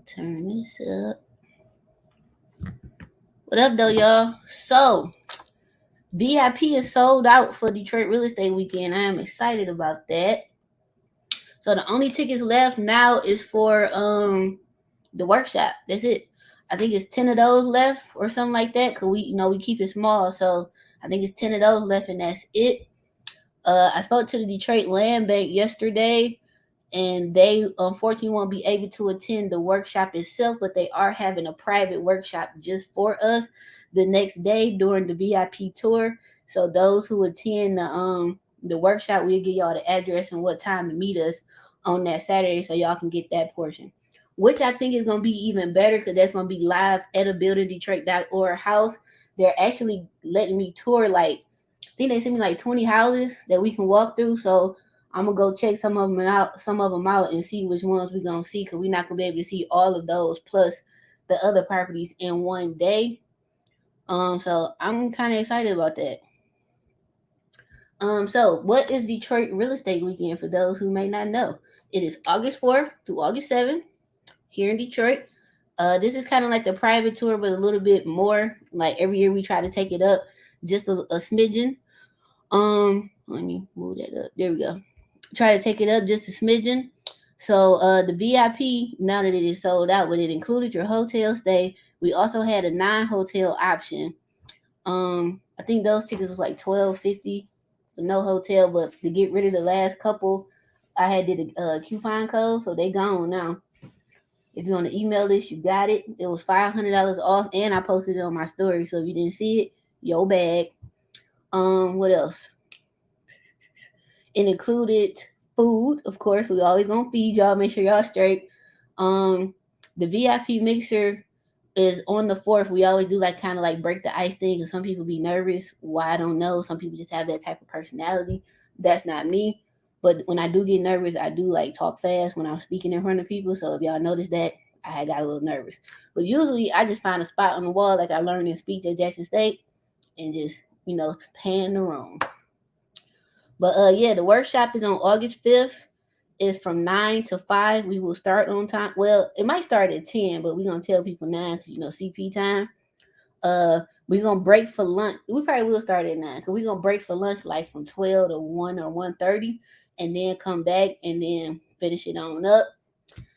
Turn this up. What up, though, y'all? So, VIP is sold out for Detroit Real Estate Weekend. I am excited about that. So the only tickets left now is for the workshop. That's it. I think it's 10 of those left or something like that. Cause we keep it small, so I think it's 10 of those left, and that's it. I spoke to the Detroit Land Bank yesterday, and they unfortunately won't be able to attend the workshop itself, but they are having a private workshop just for us the next day during the VIP tour. So those who attend the workshop, we'll give y'all the address and what time to meet us on that Saturday, so y'all can get that portion. Which I think is gonna be even better because that's gonna be live at a building Detroit.org house. They're actually letting me tour like I think they sent me like 20 houses that we can walk through. So I'm gonna go check some of them out, and see which ones we're gonna see because we're not gonna be able to see all of those plus the other properties in one day. So I'm kind of excited about that. So what is Detroit Real Estate Weekend for those who may not know? It is August 4th through August 7th here in Detroit. This is kind of like the private tour, but a little bit more. Like every year we try to take it up just a smidgen. Let me move that up. There we go. Try to take it up just a smidgen. So the VIP, now that it is sold out, but it included your hotel stay. We also had a non-hotel option. I think those tickets was like $12.50 for no hotel, but to get rid of the last couple, I had did a coupon code, so they gone now. If you want to email this, you got it. It was $500 off, and I posted it on my story. So if you didn't see it, yo bag. What else? It included food, of course. We always gonna feed y'all, make sure y'all straight. Um, the VIP mixer is on the fourth. We always do like kind of like break the ice thing, because some people be nervous. Why I don't know. Some people just have that type of personality. That's not me. But when I do get nervous, I do like talk fast when I'm speaking in front of people. So if y'all notice that, I had got a little nervous. But usually I just find a spot on the wall like I learned in speech at Jackson State and just, pan the room. But yeah, the workshop is on August 5th. It's from 9 to 5. We will start on time. Well, it might start at 10, but we're gonna tell people 9 because CP time. We're gonna break for lunch. We probably will start at 9 because we're gonna break for lunch like from 12 to 1 or 1:30, and then come back and then finish it on up.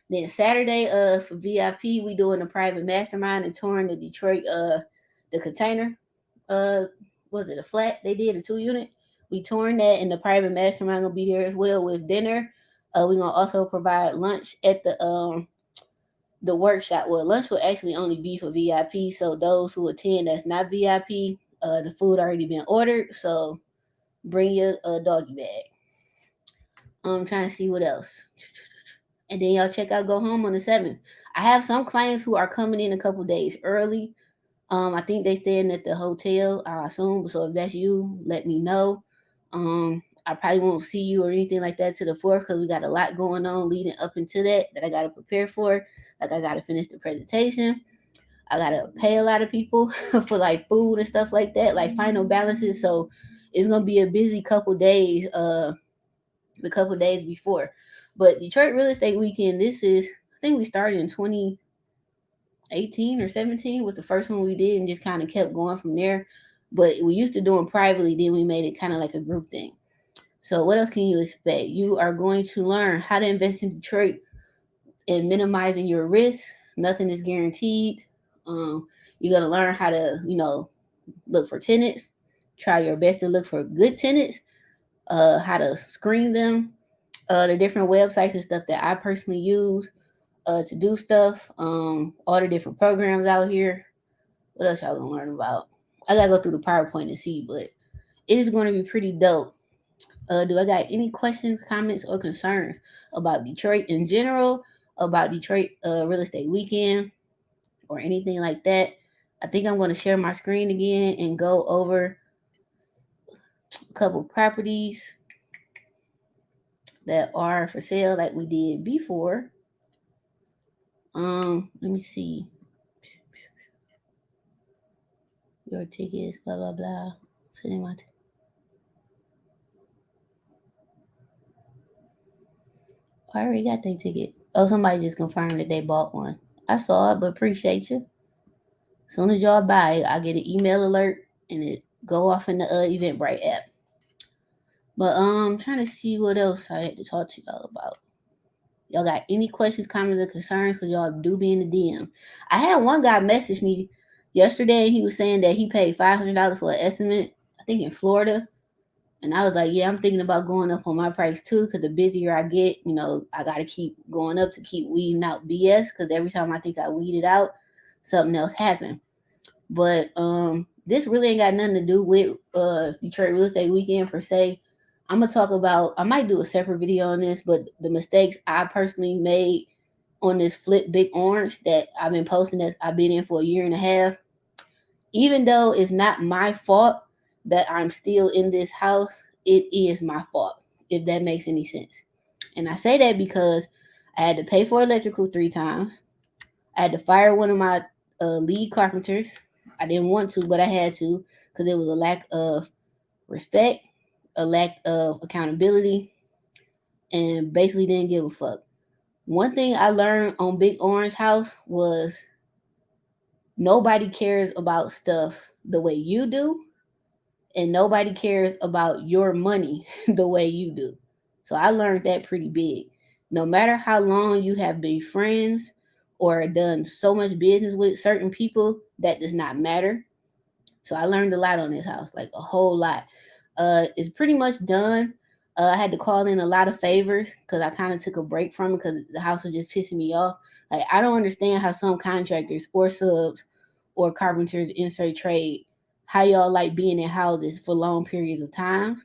Then Saturday, for VIP, we doing a private mastermind and touring the Detroit, the container, uh, was it a flat? They did a 2 unit. We touring that, and the private mastermind gonna be there as well with dinner. We gonna also provide lunch at the workshop. Well, lunch will actually only be for VIP, so those who attend that's not VIP, the food already been ordered. So bring your doggy bag. I'm trying to see what else. And then y'all check out Go Home on the 7th. I have some clients who are coming in a couple days early. I think they staying at the hotel, I assume. So if that's you, let me know. I probably won't see you or anything like that to the 4th because we got a lot going on leading up into that I got to prepare for. Like I got to finish the presentation. I got to pay a lot of people for like food and stuff like that, like final balances. So it's gonna be a busy couple days. The couple days before. But Detroit Real Estate Weekend, this is, I think we started in 2018 or 17 was the first one we did and just kind of kept going from there. But we used to do them privately, then we made it kind of like a group thing. So what else can you expect? You are going to learn how to invest in Detroit and minimizing your risk. Nothing is guaranteed. You're gonna learn how to, look for tenants. Try your best to look for good tenants. How to screen them, the different websites and stuff that I personally use to do stuff. All the different programs out here. What else y'all gonna learn about? I gotta go through the PowerPoint and see, but it is going to be pretty dope. Do I got any questions, comments, or concerns about Detroit in general, about Detroit Real Estate Weekend, or anything like that? I think I'm going to share my screen again and go over a couple properties that are for sale like we did before. Let me see. Your tickets, blah blah blah. Sitting my I already got that ticket. Oh, somebody just confirmed that they bought one. I saw it, but appreciate you. As soon as y'all buy it, I get an email alert and it go off in the Eventbrite app. But trying to see what else I had to talk to y'all about. Y'all got any questions, comments, or concerns? Cause y'all do be in the DM. I had one guy message me yesterday and he was saying that he paid $500 for an estimate, I think in Florida. And I was like, yeah, I'm thinking about going up on my price too, because the busier I get, I got to keep going up to keep weeding out BS. Because every time I think I weed it out, something else happened. But this really ain't got nothing to do with Detroit Real Estate Weekend per se. I'm gonna talk about. I might do a separate video on this, but the mistakes I personally made on this flip big orange that I've been posting that I've been in for a year and a half. Even though it's not my fault that I'm still in this house, it is my fault, if that makes any sense. And I say that because I had to pay for electrical 3 times. I had to fire one of my lead carpenters. I didn't want to, but I had to because it was a lack of respect, a lack of accountability, and basically didn't give a fuck. One thing I learned on Big Orange House was nobody cares about stuff the way you do, and nobody cares about your money the way you do. So I learned that pretty big. No matter how long you have been friends or done so much business with certain people, that does not matter. So I learned a lot on this house, like a whole lot. It's pretty much done. I had to call in a lot of favors because I kind of took a break from it because the house was just pissing me off. Like I don't understand how some contractors or subs or carpenters insert trade, how y'all like being in houses for long periods of time.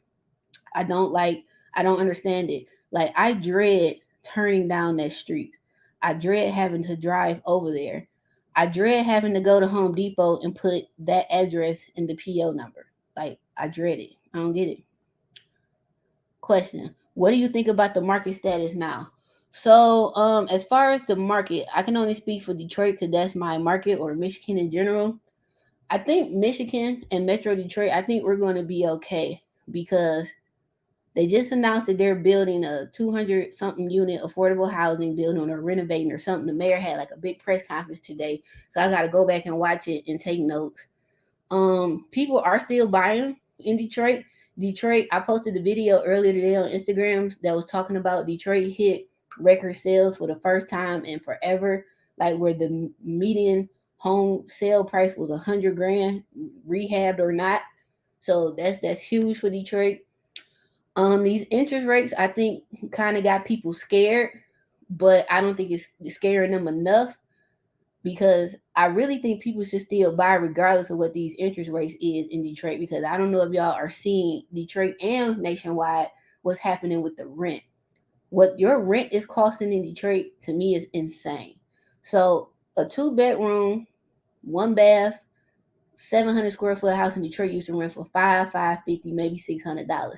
I don't like. I don't understand it. Like I dread turning down that street. I dread having to drive over there. I dread having to go to Home Depot and put that address in the PO number. Like I dread it. I don't get it. Question: what do you think about the market status now? So, as far as the market, I can only speak for Detroit because that's my market, or Michigan in general. I think Michigan and Metro Detroit, I think we're going to be okay because they just announced that they're building a 200 something unit affordable housing building or renovating or something. The mayor had like a big press conference today. So I got to go back and watch it and take notes. People are still buying in Detroit. Detroit, I posted the video earlier today on Instagram that was talking about Detroit hit record sales for the first time in forever, like where the median home sale price was 100 grand, rehabbed or not. So that's huge for Detroit. These interest rates, I think, kind of got people scared, but I don't think it's scaring them enough because I really think people should still buy regardless of what these interest rates is in Detroit. Because I don't know if y'all are seeing Detroit and nationwide what's happening with the rent. What your rent is costing in Detroit to me is insane. So a 2 bedroom, 1 bath, 700 square foot house in Detroit used to rent for 550, maybe $600.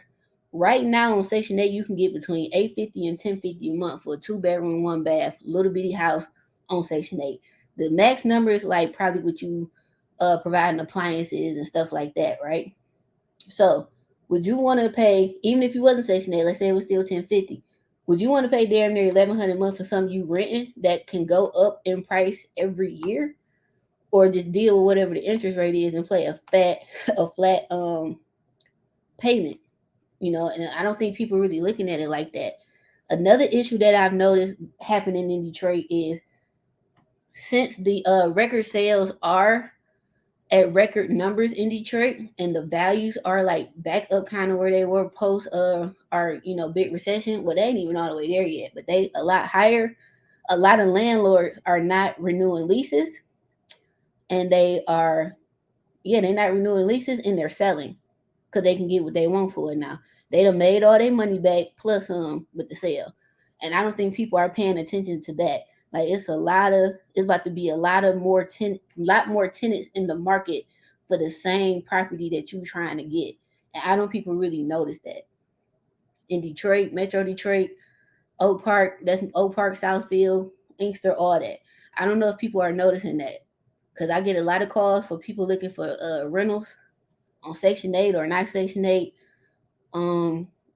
Right now on Section 8, you can get between 850 and 1050 a month for a 2 bedroom, 1 bath, little bitty house on Section 8. The max number is like probably what you providing appliances and stuff like that, right? So would you want to pay, even if you wasn't Section 8, let's say it was still 1050, would you want to pay damn near 1100 a month for something you renting that can go up in price every year? Or just deal with whatever the interest rate is and play a flat payment, and I don't think people really looking at it like that. Another issue that I've noticed happening in Detroit is since the record sales are at record numbers in Detroit and the values are like back up kind of where they were post our big recession. Well, they ain't even all the way there yet, but they a lot higher. A lot of landlords are not renewing leases, and they're not renewing leases and they're selling because they can get what they want for it now. They done made all their money back plus some with the sale, and I don't think people are paying attention to that. Like it's about to be a lot more tenants in the market for the same property that you trying to get, and I don't people really notice that in Detroit, Metro Detroit, Oak Park, that's Oak Park, Southfield, Inkster, all that. I don't know if people are noticing that because I get a lot of calls for people looking for rentals on Section 8 or not Section 8.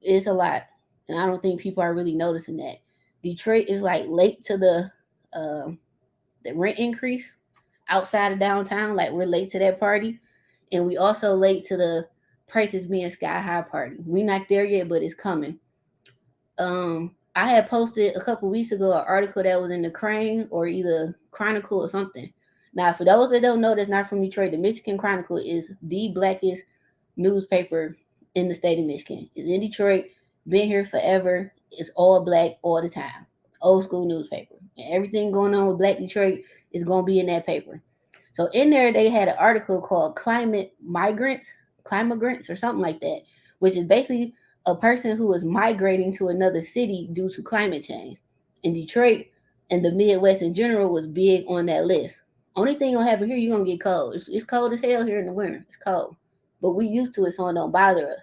It's a lot. And I don't think people are really noticing that. Detroit is like late to the rent increase outside of downtown. Like we're late to that party, and we also late to the prices being sky high party. We not there yet, but it's coming. I had posted a couple weeks ago an article that was in the Crane or either Chronicle or something. Now, for those that don't know, that's not from Detroit. The Michigan Chronicle is the blackest newspaper in the state of Michigan. It's in Detroit, been here forever. It's all black all the time. Old school newspaper. And everything going on with Black Detroit is going to be in that paper. So in there, they had an article called Climigrants or something like that, which is basically a person who is migrating to another city due to climate change. In Detroit and the Midwest in general was big on that list. Only thing gonna happen here, you're gonna get cold. It's cold as hell here in the winter. It's cold. But we used to it, so it don't bother us.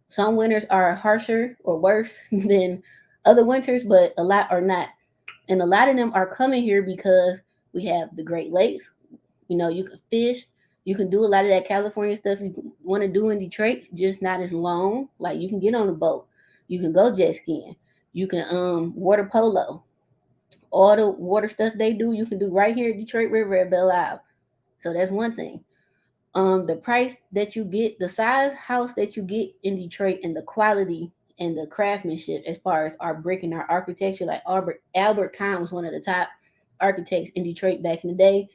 Some winters are harsher or worse than other winters, but a lot are not. And a lot of them are coming here because we have the Great Lakes. You can fish. You can do a lot of that California stuff you want to do in Detroit, just not as long. Like you can get on a boat. You can go jet skiing. You can water polo. All the water stuff they do, you can do right here at Detroit River at Belle Isle. So that's one thing. The price that you get, the size house that you get in Detroit, and the quality and the craftsmanship as far as our brick and our architecture. Like Albert Kahn was one of the top architects in Detroit back in the day.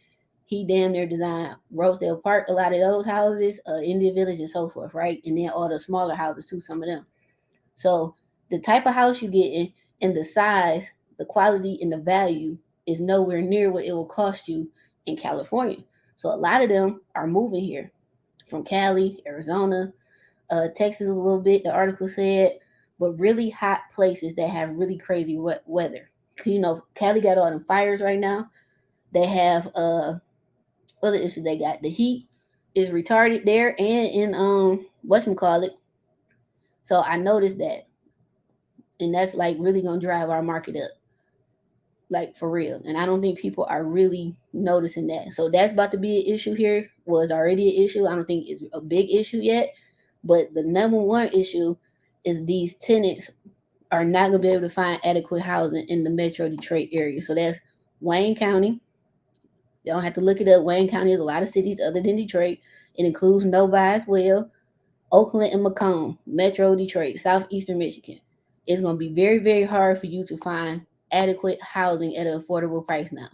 He damn near designed Rosedale Park, a lot of those houses, Indian Village, and so forth, right? And then all the smaller houses too, some of them. So the type of house you get in and the size, the quality, and the value is nowhere near what it will cost you in California. So a lot of them are moving here from Cali, Arizona, Texas a little bit. The article said, but really hot places that have really crazy weather. Cali got all them fires right now. They have other issues they got. The heat is retarded there and in whatchamacallit. So I noticed that. And that's like really gonna drive our market up. Like for real. And I don't think people are really noticing that. So that's about to be an issue here. Was already an issue. I don't think it's a big issue yet. But the number one issue is these tenants are not gonna be able to find adequate housing in the Metro Detroit area. So that's Wayne County. You don't have to look it up. Wayne County has a lot of cities other than Detroit. It includes Novi as well, Oakland and Macomb, Metro Detroit, Southeastern Michigan. It's going to be very, very hard for you to find adequate housing at an affordable price now.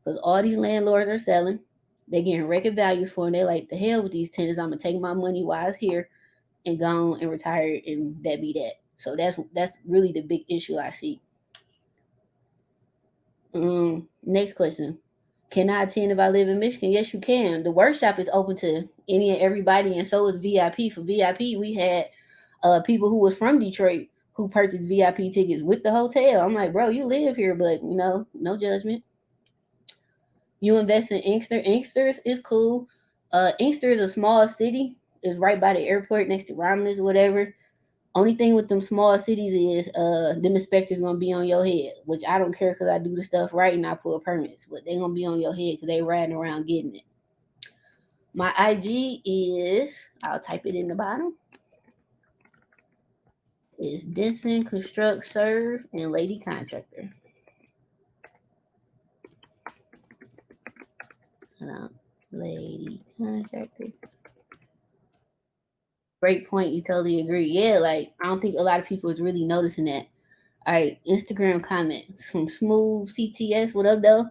Because all these landlords are selling. They're getting record values for them. They're like, the hell with these tenants. I'm going to take my money while it's here and go on and retire, and that be that. So that's really the big issue I see. Next question. Can I attend if I live in Michigan? Yes, you can. The workshop is open to any and everybody, and so is VIP. For VIP, we had people who was from Detroit who purchased VIP tickets with the hotel. I'm like, bro, you live here, but no judgment. You invest in Inkster. Inkster's is cool. Inkster is a small city. It's right by the airport next to Romulus or whatever. Only thing with them small cities is them inspectors gonna be on your head, which I don't care because I do the stuff right and I pull permits, but they gonna be on your head because they riding around getting it. My IG is, I'll type it in the bottom. It's Denson Construct Serve and Lady Contractor. Lady Contractor. Great point. You totally agree. Yeah, like I don't think a lot of people is really noticing that. All right, Instagram comment. Some smooth CTS. What up, though?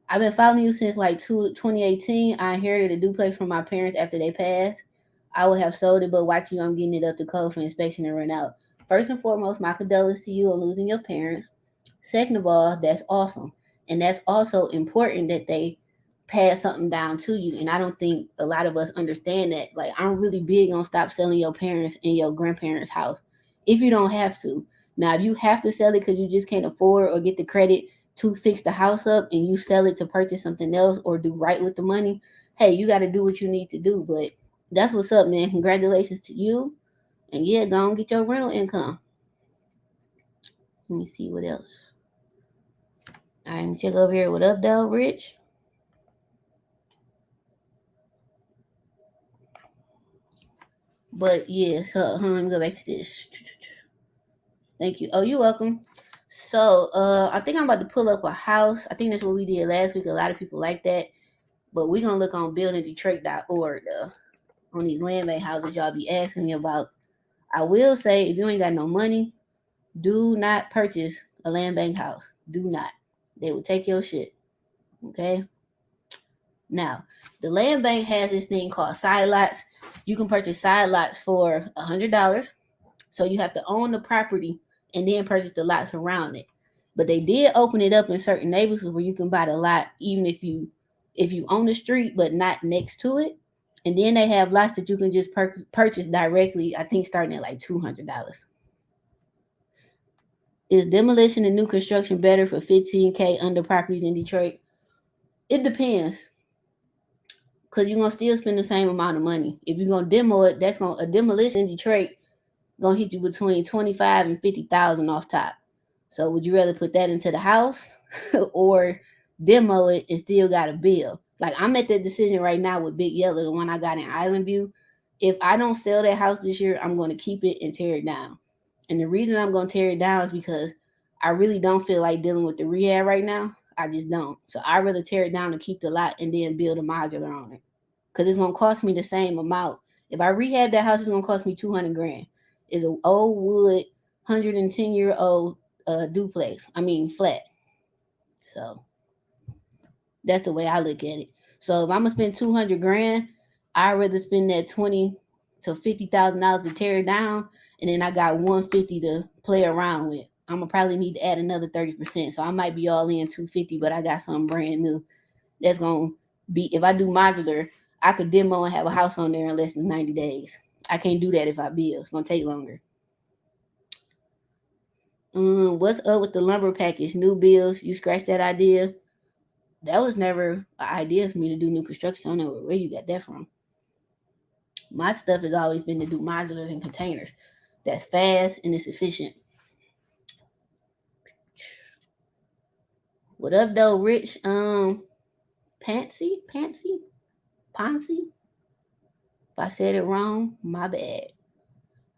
I've been following you since like 2018. I inherited a duplex from my parents after they passed. I would have sold it, but watching you, I'm getting it up to code for inspection and rent out. First and foremost, my condolences to you on losing your parents. Second of all, that's awesome. And that's also important that they pass something down to you. And I don't think a lot of us understand that. Like, I'm really big on stop selling your parents and your grandparents' house if you don't have to. Now, if you have to sell it because you just can't afford or get the credit to fix the house up and you sell it to purchase something else or do right with the money, hey, you got to do what you need to do. But that's what's up, man. Congratulations to you. And yeah, go and get your rental income. Let me see what else. All right, let me check over here. What up, though, Rich? But yeah, so let me go back to this. Thank you. Oh, you're welcome. So I think I'm about to pull up a house. I think that's what we did last week. A lot of people like that. But we're gonna look on buildingdetroit.org on these land bank houses y'all be asking me about. I will say if you ain't got no money, do not purchase a land bank house. Do not. They will take your shit. Okay? Now, the land bank has this thing called side lots. You can purchase side lots for $100. So you have to own the property and then purchase the lots around it. But they did open it up in certain neighborhoods where you can buy the lot even if you own the street but not next to it. And then they have lots that you can just purchase directly. I think starting at like $200. Is demolition and new construction better for 15K under properties in Detroit? It depends. Cause you're gonna still spend the same amount of money. If you're gonna demo it, that's gonna a demolition in Detroit gonna hit you between 25 and 50,000 off top. So would you rather put that into the house or demo it and still got a bill? Like I'm at that decision right now with Big Yellow, the one I got in Island View. If I don't sell that house this year, I'm gonna keep it and tear it down. And the reason I'm gonna tear it down is because I really don't feel like dealing with the rehab right now. I just don't. So I'd rather tear it down and keep the lot and then build a modular on it. Cause it's gonna cost me the same amount. If I rehab that house, it's gonna cost me 200 grand. It's an old wood, 110-year-old duplex. I mean flat. So that's the way I look at it. So if I'm gonna spend 200 grand, I'd rather spend that 20 to $50,000 to tear it down, and then I got 150 to play around with. I'm gonna probably need to add another 30%. So I might be all in 250, but I got something brand new that's gonna be. If I do modular, I could demo and have a house on there in less than 90 days. I can't do that if I build. It's gonna take longer. What's up with the lumber package? New bills? You scratched that idea? That was never an idea for me to do new construction. I don't know where you got that from. My stuff has always been to do modulars and containers. That's fast and it's efficient. What up though, Rich? Pansy? Poncy? If I said it wrong, my bad.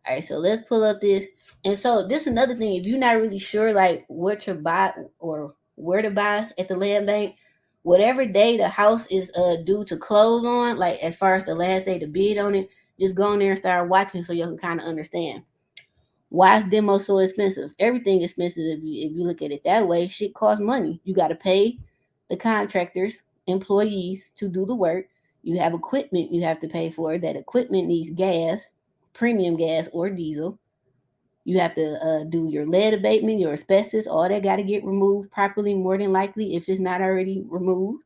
All right, so let's pull up this. And so this is another thing. If you're not really sure like what to buy or where to buy at the land bank, whatever day the house is due to close on, like as far as the last day to bid on it, just go in there and start watching so you can kind of understand. Why is demo so expensive? Everything is expensive if you look at it that way. Shit costs money. You got to pay the contractors, employees to do the work. You have equipment you have to pay for. That equipment needs gas, premium gas or diesel. You have to do your lead abatement, your asbestos, all that got to get removed properly, more than likely, if it's not already removed.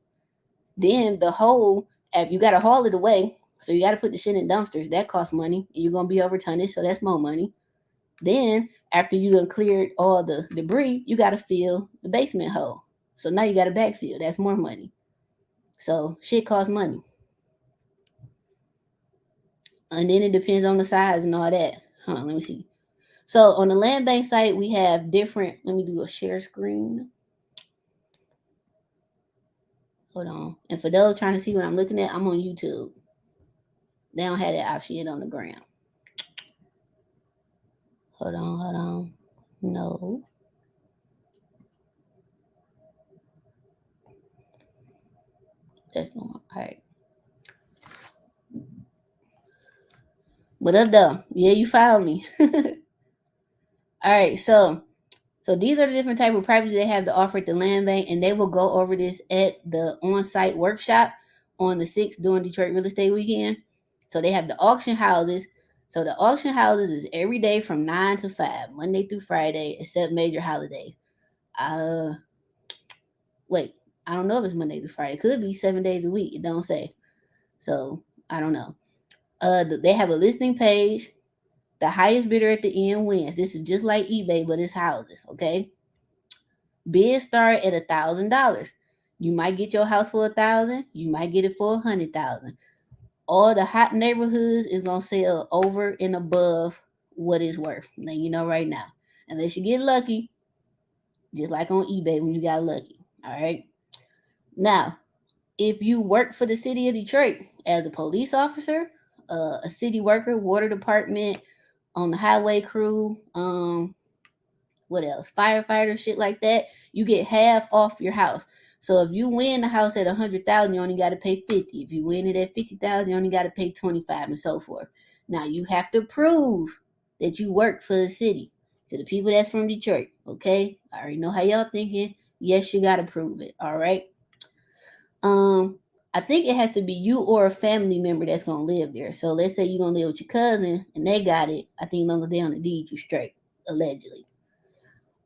Then the whole, you got to haul it away. So you got to put the shit in dumpsters. That costs money. And you're going to be over tonnage, so that's more money. Then, after you done cleared all the debris, you got to fill the basement hole. So now you got to backfill. That's more money. So shit costs money. And then it depends on the size and all that. Hold on, let me see. So on the land bank site, we have different. Let me do a share screen. Hold on. And for those trying to see what I'm looking at, I'm on YouTube. They don't have that option yet on the gram. Hold on. No. That's the one. All right. What up, though? Yeah, you followed me. All right. So these are the different type of properties they have to offer at the land bank, and they will go over this at the on-site workshop on the 6th during Detroit Real Estate Weekend. So they have the auction houses. So the auction houses is every day from 9 to 5, Monday through Friday, except major holidays. Wait, I don't know if it's Monday through Friday. It could be 7 days a week. It don't say. So I don't know. They have a listing page. The highest bidder at the end wins. This is just like eBay, but it's houses, okay? Bids start at $1,000. You might get your house for 1,000. You might get it for 100,000. All the hot neighborhoods is gonna sell over and above what it's worth. Now you know right now, unless you get lucky, just like on eBay when you got lucky. All right. Now, if you work for the city of Detroit as a police officer, a city worker, water department, on the highway crew, what else? Firefighter, shit like that. You get half off your house. So if you win the house at 100,000, you only got to pay 50. If you win it at 50,000, you only got to pay 25, and so forth. Now you have to prove that you work for the city to the people that's from Detroit. Okay, I already know how y'all thinking. Yes, you got to prove it. All right. Um, I think it has to be you or a family member that's gonna live there. So let's say you're gonna live with your cousin and they got it. I think long as they on the deed, you straight, allegedly.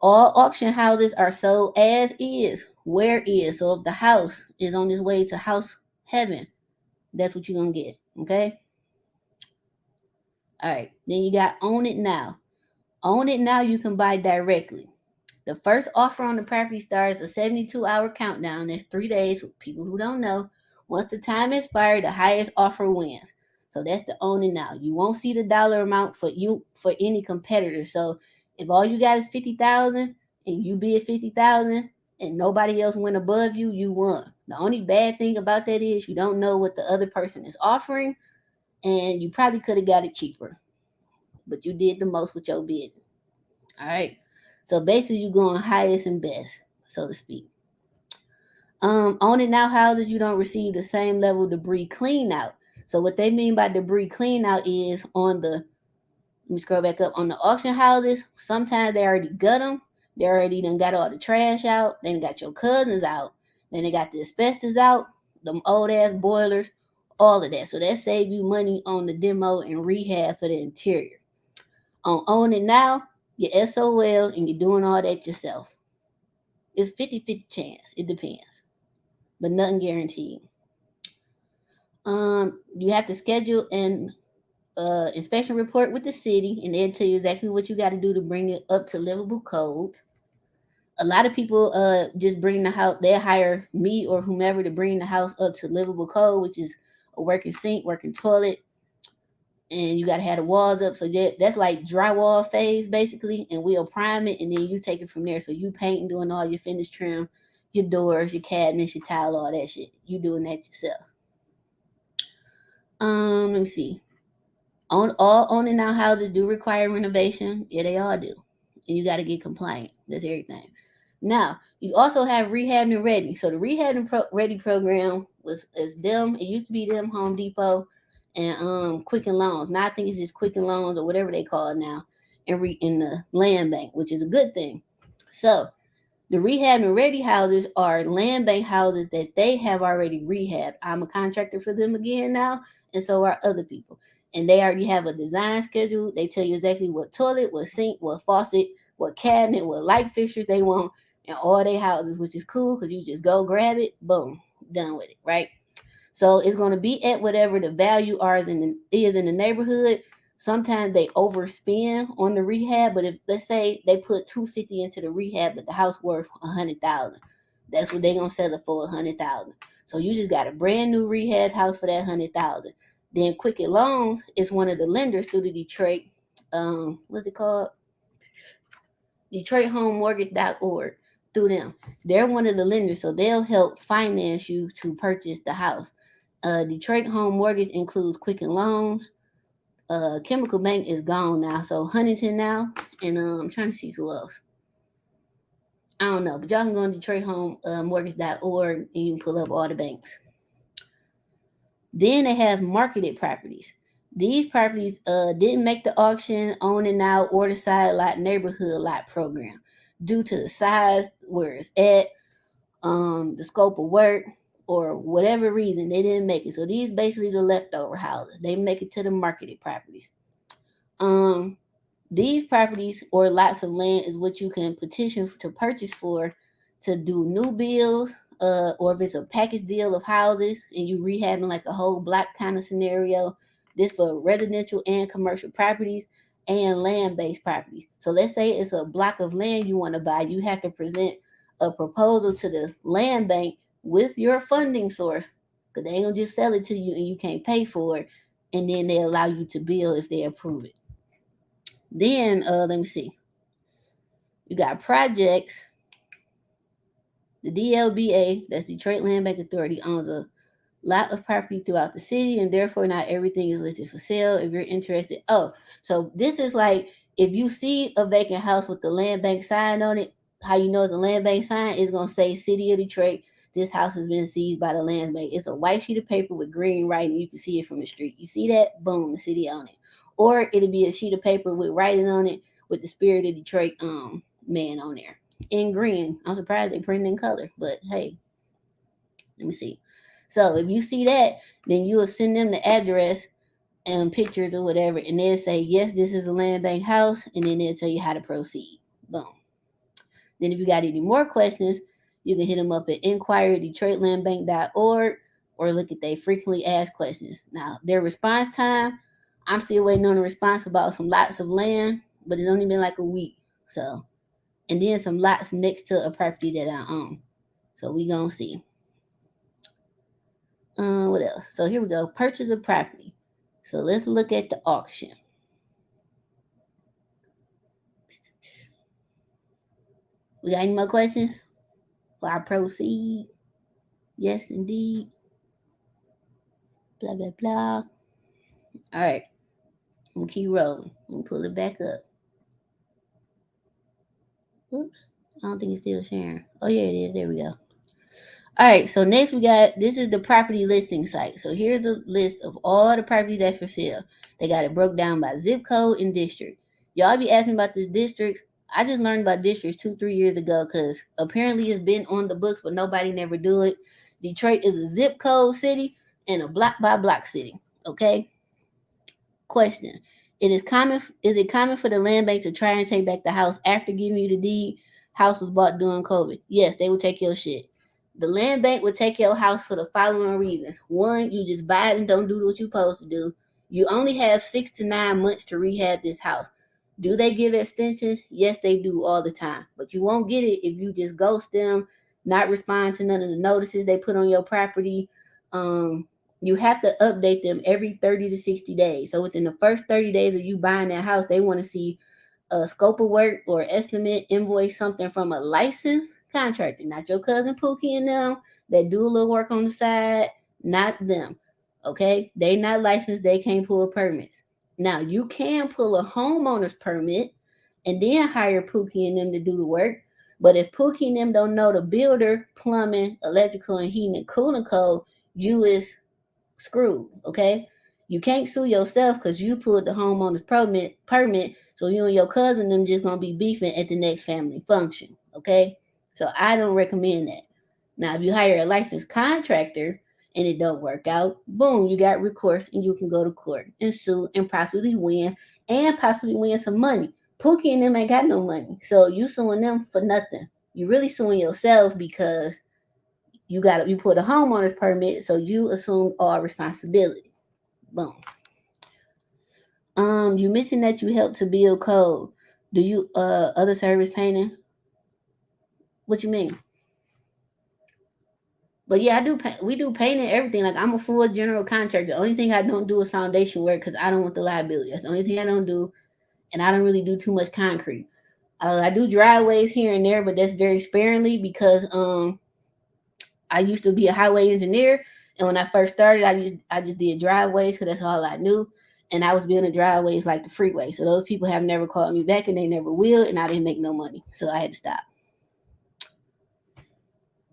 All auction houses are sold as is, where is. So if the house is on its way to house heaven, that's what you're gonna get. Okay. All right. Then you got own it now. Own it now. You can buy directly. The first offer on the property starts a 72-hour countdown. That's 3 days for people who don't know. Once the time expires, the highest offer wins. So that's the own it now. You won't see the dollar amount for any competitor. So if all you got is 50,000 and you bid 50,000 and nobody else went above you, you won. The only bad thing about that is you don't know what the other person is offering, and you probably could have got it cheaper, but you did the most with your bid. All right. So basically, you going highest and best, so to speak. On it now houses, you don't receive the same level of debris clean out. So what they mean by debris clean out is on the, let me scroll back up, on the auction houses, sometimes they already gut them. They already done got all the trash out. Then got your cousins out. Then they got the asbestos out, them old ass boilers, all of that. So that save you money on the demo and rehab for the interior. On Own It Now, you're SOL and you're doing all that yourself. It's 50-50 chance. It depends, but nothing guaranteed. You have to schedule an inspection report with the city, and they'll tell you exactly what you got to do to bring it up to livable code. A lot of people just bring the house. They hire me or whomever to bring the house up to livable code, which is a working sink, working toilet, and you got to have the walls up. So that's like drywall phase basically, and we'll prime it, and then you take it from there. So you painting, doing all your finish trim, your doors, your cabinets, your tile, all that shit. You doing that yourself. Let me see. All owning now houses do require renovation. Yeah, they all do, and you got to get compliant. That's everything. Now you also have rehab and ready. So the rehab and ready program is them. It used to be them Home Depot and Quicken Loans. Now I think it's just Quicken Loans or whatever they call it now, in the land bank, which is a good thing. So the rehab and ready houses are land bank houses that they have already rehabbed. I'm a contractor for them again now, and so are other people. And they already have a design schedule. They tell you exactly what toilet, what sink, what faucet, what cabinet, what light fixtures they want in all their houses, which is cool because you just go grab it, boom, done with it, right? So it's going to be at whatever the value is in the neighborhood. Sometimes they overspend on the rehab, but if let's say they put 250 into the rehab, but the house worth 100,000, that's what they're gonna sell it for 100,000. So you just got a brand new rehab house for that 100,000. Then Quicken Loans is one of the lenders through the Detroit, what's it called? DetroitHomeMortgage.org. Through them, they're one of the lenders, so they'll help finance you to purchase the house. Detroit Home Mortgage includes Quicken Loans. Chemical Bank is gone now, so Huntington now, and I'm trying to see who else. I don't know, but y'all can go on DetroitHomeMortgage.org and you can pull up all the banks. Then they have marketed properties. These properties didn't make the auction, own it now, or the side lot neighborhood lot program due to the size, where it's at, the scope of work, or whatever reason they didn't make it. So these basically the leftover houses. They make it to the marketed properties. These properties or lots of land is what you can petition to purchase for to do new builds, or if it's a package deal of houses and you rehabbing like a whole block kind of scenario. This for residential and commercial properties and land-based properties. So let's say it's a block of land you want to buy. You have to present a proposal to the land bank with your funding source, because they ain't gonna just sell it to you and you can't pay for it, and then they allow you to build if they approve it. Then let me see. You got projects. The DLBA, that's Detroit Land Bank Authority, owns a lot of property throughout the city, and therefore not everything is listed for sale. If you're interested, so this is like If you see a vacant house with the land bank sign on it, how you know it's a land bank sign is gonna say City of Detroit. This house has been seized by the land bank. It's a white sheet of paper with green writing. You can see it from the street. You see that? Boom, the city on it. Or it'll be a sheet of paper with writing on it with the Spirit of Detroit man on there in green. I'm surprised they printed in color, but hey, let me see. So if you see that, then you will send them the address and pictures or whatever, and they'll say, yes, this is a land bank house, and then they'll tell you how to proceed. Boom. Then if you got any more questions, you can hit them up at inquiry@detroitlandbank.org or look at they frequently asked questions. Now, their response time, I'm still waiting on a response about some lots of land, but it's only been like a week. So, and then some lots next to a property that I own. So we gonna see. What else? So here we go. Purchase of property. So let's look at the auction. We got any more questions before I proceed? Yes, indeed. Blah blah blah. All right, I'm gonna keep rolling. Let me pull it back up. Oops, I don't think it's still sharing. Oh yeah, it is. There we go. All right, so next we got this is the property listing site. So here's the list of all the properties that's for sale. They got it broke down by zip code and district. Y'all be asking about this districts. I just learned about districts 2-3 years ago because apparently it's been on the books, but nobody never do it. Detroit is a zip code city and a block by block city. Okay. Question: Is it common for the land bank to try and take back the house after giving you the deed? House was bought during COVID. Yes, they will take your shit. The land bank would take your house for the following reasons. One, you just buy it and don't do what you're supposed to do. You only have 6 to 9 months to rehab this house. Do they give extensions? Yes, they do all the time. But you won't get it if you just ghost them, not respond to none of the notices they put on your property. You have to update them every 30 to 60 days. So within the first 30 days of you buying that house, they want to see a scope of work or estimate, invoice, something from a licensed contractor, not your cousin Pookie and them that do a little work on the side, not them. Okay? They not licensed, they can't pull permits. Now you can pull a homeowner's permit and then hire Pookie and them to do the work. But if Pookie and them don't know the builder, plumbing, electrical, and heating and cooling code, you is screwed. Okay, you can't sue yourself because you pulled the homeowner's permit. So you and your cousin them just gonna be beefing at the next family function. Okay, so I don't recommend that. Now, if you hire a licensed contractor and it don't work out, boom, you got recourse and you can go to court and sue and possibly win some money. Pookie and them ain't got no money, so you suing them for nothing. You really suing yourself because you put a homeowner's permit, so you assume all responsibility. Boom. You mentioned that you help to build code. Do you other service painting? What you mean? But yeah, I do. We do painting everything. Like I'm a full general contractor. The only thing I don't do is foundation work because I don't want the liability. That's the only thing I don't do, and I don't really do too much concrete. I do driveways here and there, but that's very sparingly because I used to be a highway engineer, and when I first started, I just did driveways because that's all I knew, and I was building driveways like the freeway. So those people have never called me back, and they never will, and I didn't make no money, so I had to stop.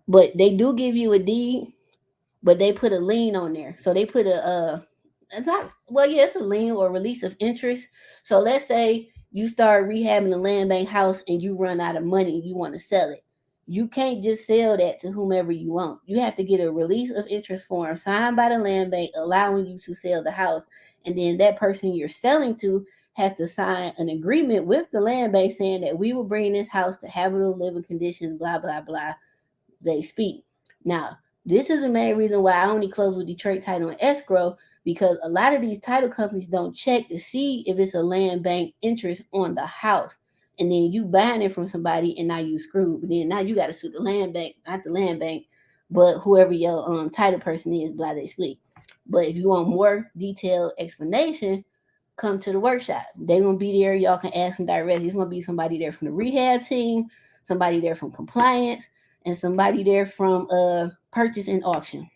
But they do give you a deed, but they put a lien on there. So they put it's not well, yeah, it's a lien or release of interest. So let's say you start rehabbing the land bank house and you run out of money and you want to sell it. You can't just sell that to whomever you want. You have to get a release of interest form signed by the land bank allowing you to sell the house. And then that person you're selling to has to sign an agreement with the land bank saying that we will bring this house to habitable living conditions, blah, blah, blah, they speak. Now, this is the main reason why I only close with Detroit Title and Escrow because a lot of these title companies don't check to see if it's a land bank interest on the house. And then you buying it from somebody and now you screwed. But then now you got to sue the land bank, not the land bank, but whoever your title person is, blah, they speak. But if you want more detailed explanation, come to the workshop. They're gonna be there. Y'all can ask them directly. It's gonna be somebody there from the rehab team, somebody there from compliance, and somebody there from purchase and auction.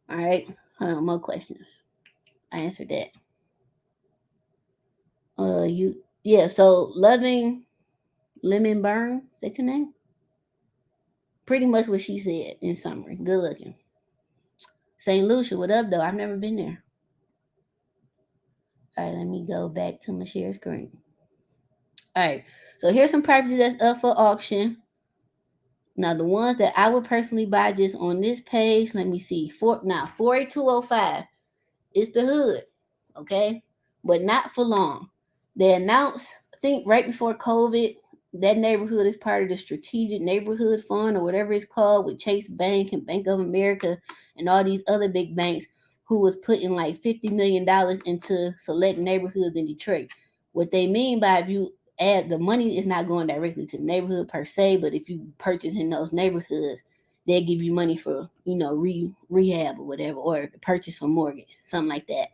All right. Hold on, more questions. I answered that. So Loving Lemon Burn, is that your name? Pretty much what she said in summary. Good looking. St. Lucia, what up though? I've never been there. All right, let me go back to my share screen. All right, so here's some properties that's up for auction. Now the ones that I would personally buy just on this page, let me see. 48205. It's the hood, okay? But not for long. They announced, I think right before COVID, that neighborhood is part of the Strategic Neighborhood Fund or whatever it's called with Chase Bank and Bank of America and all these other big banks who was putting like $50 million into select neighborhoods in Detroit. What they mean by if you add the money is not going directly to the neighborhood per se, but if you purchase in those neighborhoods, they'll give you money for rehab or whatever, or purchase for mortgage, something like that.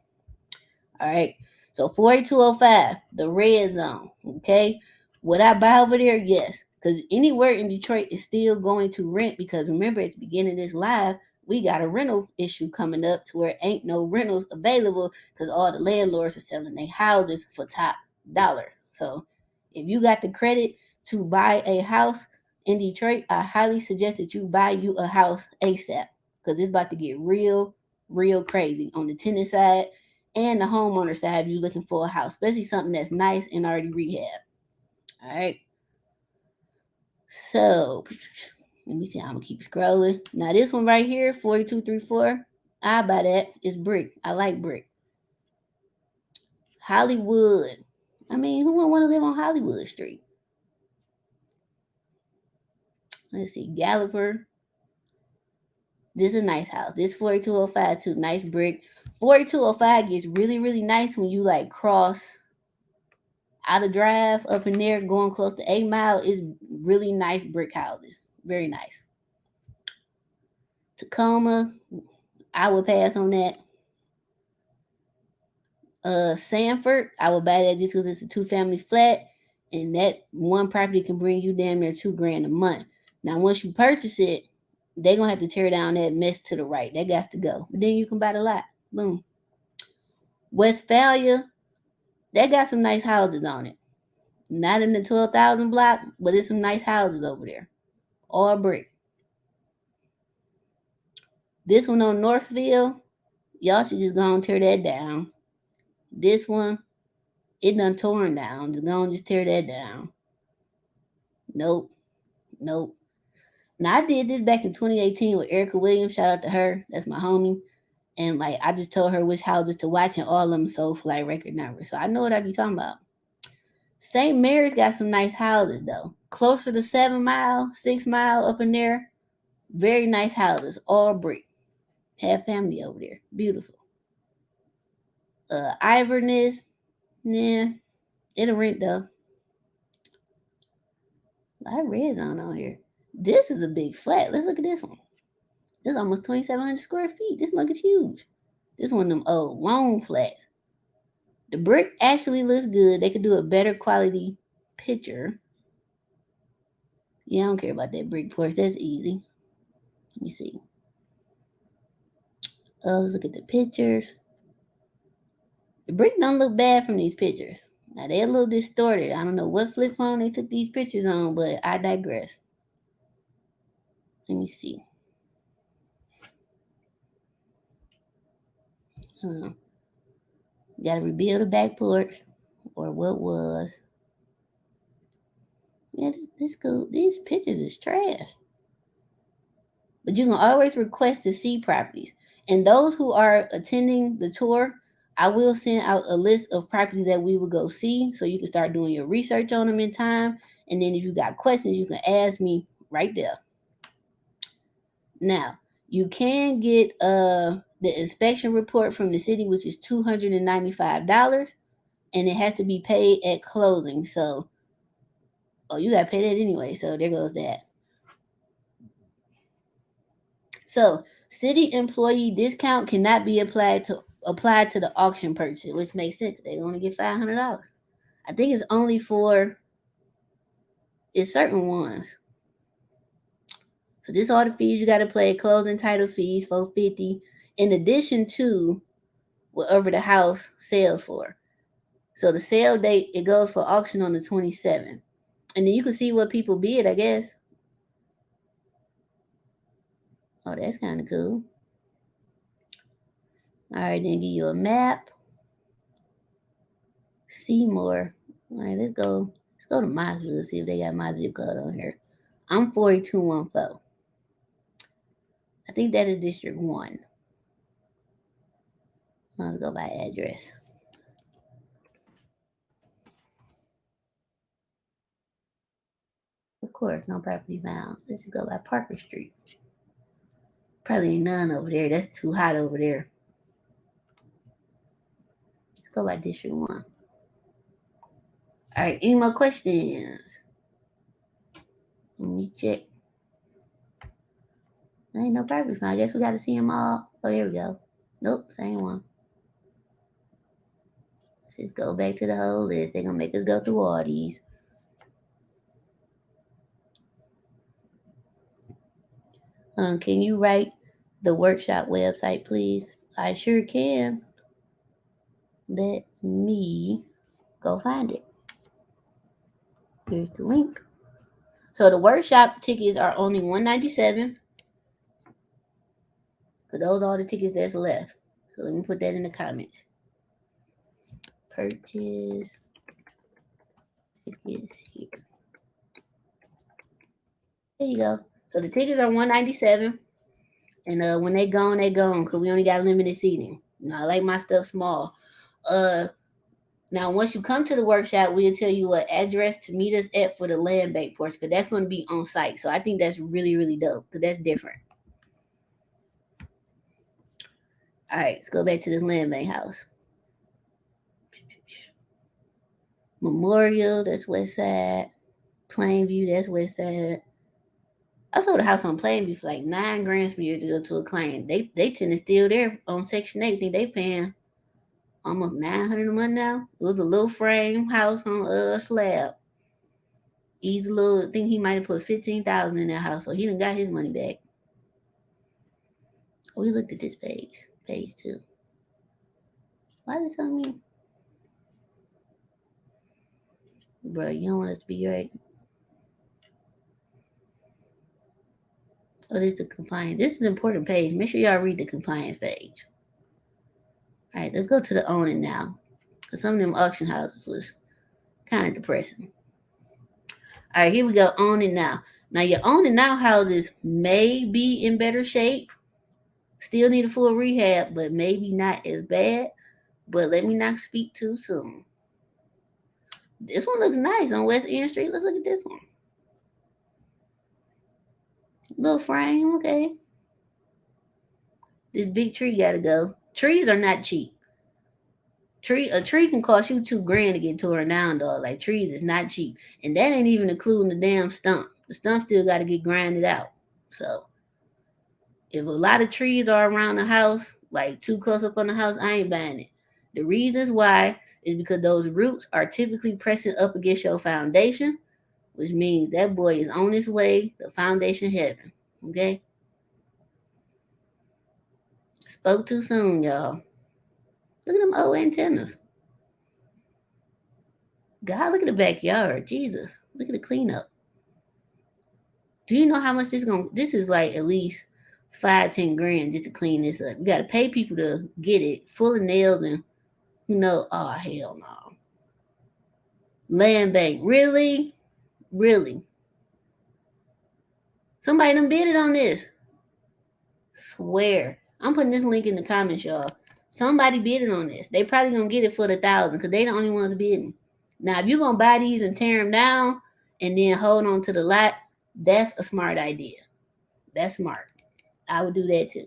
All right. So 48205, the red zone. Okay. Would I buy over there? Yes. Because anywhere in Detroit is still going to rent. Because remember, at the beginning of this live, we got a rental issue coming up to where ain't no rentals available because all the landlords are selling their houses for top dollar. So if you got the credit to buy a house in Detroit, I highly suggest that you buy you a house ASAP because it's about to get real, real crazy on the tenant side and the homeowner side if you're looking for a house, especially something that's nice and already rehab. All right. So let me see. I'm gonna keep scrolling. Now this one right here, 4234. I buy that. It's brick. I like brick. Hollywood. I mean, who would want to live on Hollywood Street? Let's see. Galloper. This is a nice house. This 4205 too. Nice brick. 4205 gets really, really nice when you like cross out of drive up in there going close to 8 Mile is really nice brick houses. Very nice. Tacoma, I would pass on that. Sanford, I would buy that just because it's a 2-family flat, and that one property can bring you damn near $2,000 a month. Now, once you purchase it, they're gonna have to tear down that mess to the right. That got to go. But then you can buy the lot. Boom. Westphalia, that got some nice houses on it. Not in the 12,000 block, but there's some nice houses over there. All brick. This one on Northville, y'all should just go and tear that down. This one, it done torn down. Just go and just tear that down. Nope. Nope. Now I did this back in 2018 with Erica Williams. Shout out to her. That's my homie. And like I just told her which houses to watch and all of them sold for like record numbers. So I know what I be talking about. St. Mary's got some nice houses though. Closer to 7 Mile, 6 Mile up in there. Very nice houses. All brick. Have family over there. Beautiful. Iverness, yeah, it'll rent though. A lot of red on here. This is a big flat. Let's look at this one. This is almost 2,700 square feet. This mug is huge. This one of them old long flats. The brick actually looks good. They could do a better quality picture. Yeah, I don't care about that brick porch. That's easy. Let me see. Let's look at the pictures. The brick don't look bad from these pictures. Now they're a little distorted. I don't know what flip phone they took these pictures on, but I digress. Let me see. Got to rebuild a back porch, or what was. Yeah, this cool. These pictures is trash. But you can always request to see properties. And those who are attending the tour, I will send out a list of properties that we will go see so you can start doing your research on them in time. And then if you got questions, you can ask me right there. Now, you can get the inspection report from the city, which is $295, and it has to be paid at closing. So, you got to pay that anyway. So, there goes that. So, city employee discount cannot be applied to the auction purchase, which makes sense. They only get $500. I think it's only for certain ones. So this all the fees you got to pay: closing title fees, $450, in addition to whatever the house sells for. So the sale date, it goes for auction on the 27th. And then you can see what people bid, I guess. Oh, that's kind of cool. All right, then give you a map. See more. All right, let's go. Let's go to my hood, see if they got my zip code on here. I'm 4214. I think that is District 1. Let's go by address. Of course, no property found. Let's just go by Parker Street. Probably ain't none over there. That's too hot over there. Let's go by District 1. All right, any more questions? Let me check. There ain't no property found. I guess we got to see them all. Oh, there we go. Nope, same one. Let's just go back to the whole list. They're going to make us go through all these. Can you write the workshop website, please? I sure can. Let me go find it. Here's the link. So the workshop tickets are only $197. Because those are all the tickets that's left. So let me put that in the comments. Purchase tickets here. There you go. So the tickets are $197. And when they gone, they gone. Because we only got limited seating. You know, I like my stuff small. Now, once you come to the workshop, we'll tell you what address to meet us at for the land bank portion, because that's going to be on site. So I think that's really, really dope, because that's different. All right, let's go back to this land bank house. Memorial, that's west side. Plainview, that's west side. I sold a house on Plainview for like $9,000 some years ago to a client. They tend to still there on Section 8. I think they paying almost $900 a month now. It was a little frame house on a slab. He's a little. I think he might have put $15,000 in that house, so he done got his money back. Oh, we looked at this page 2. Why is it telling me, bro? You don't want us to be right. Oh, this is the compliance. This is an important page. Make sure y'all read the compliance page. All right, let's go to the owning now, because some of them auction houses was kind of depressing. All right, here we go. Owning now. Now your owning now houses may be in better shape. Still need a full rehab, but maybe not as bad. But let me not speak too soon. This one looks nice on West End Street. Let's look at this one. Little frame, okay. This big tree gotta go. Trees are not cheap. A tree can cost you $2,000 to get torn down, dog. Like trees is not cheap, and that ain't even including the damn stump. The stump still got to get grinded out. So if a lot of trees are around the house, like too close up on the house, I ain't buying it. The reasons why is because those roots are typically pressing up against your foundation, which means that boy is on his way to foundation heaven. Okay? Spoke too soon, y'all. Look at them old antennas. God, look at the backyard. Jesus. Look at the cleanup. Do you know how much this is like at least $5-10 grand just to clean this up. You gotta pay people to get it full of nails and oh hell no. Land bank. Really? Really? Somebody done bid it on this. Swear. I'm putting this link in the comments, y'all. Somebody bidding on this. They probably gonna get it for the 1,000 because they the only ones bidding. Now, if you're gonna buy these and tear them down and then hold on to the lot, that's a smart idea. That's smart. I would do that too.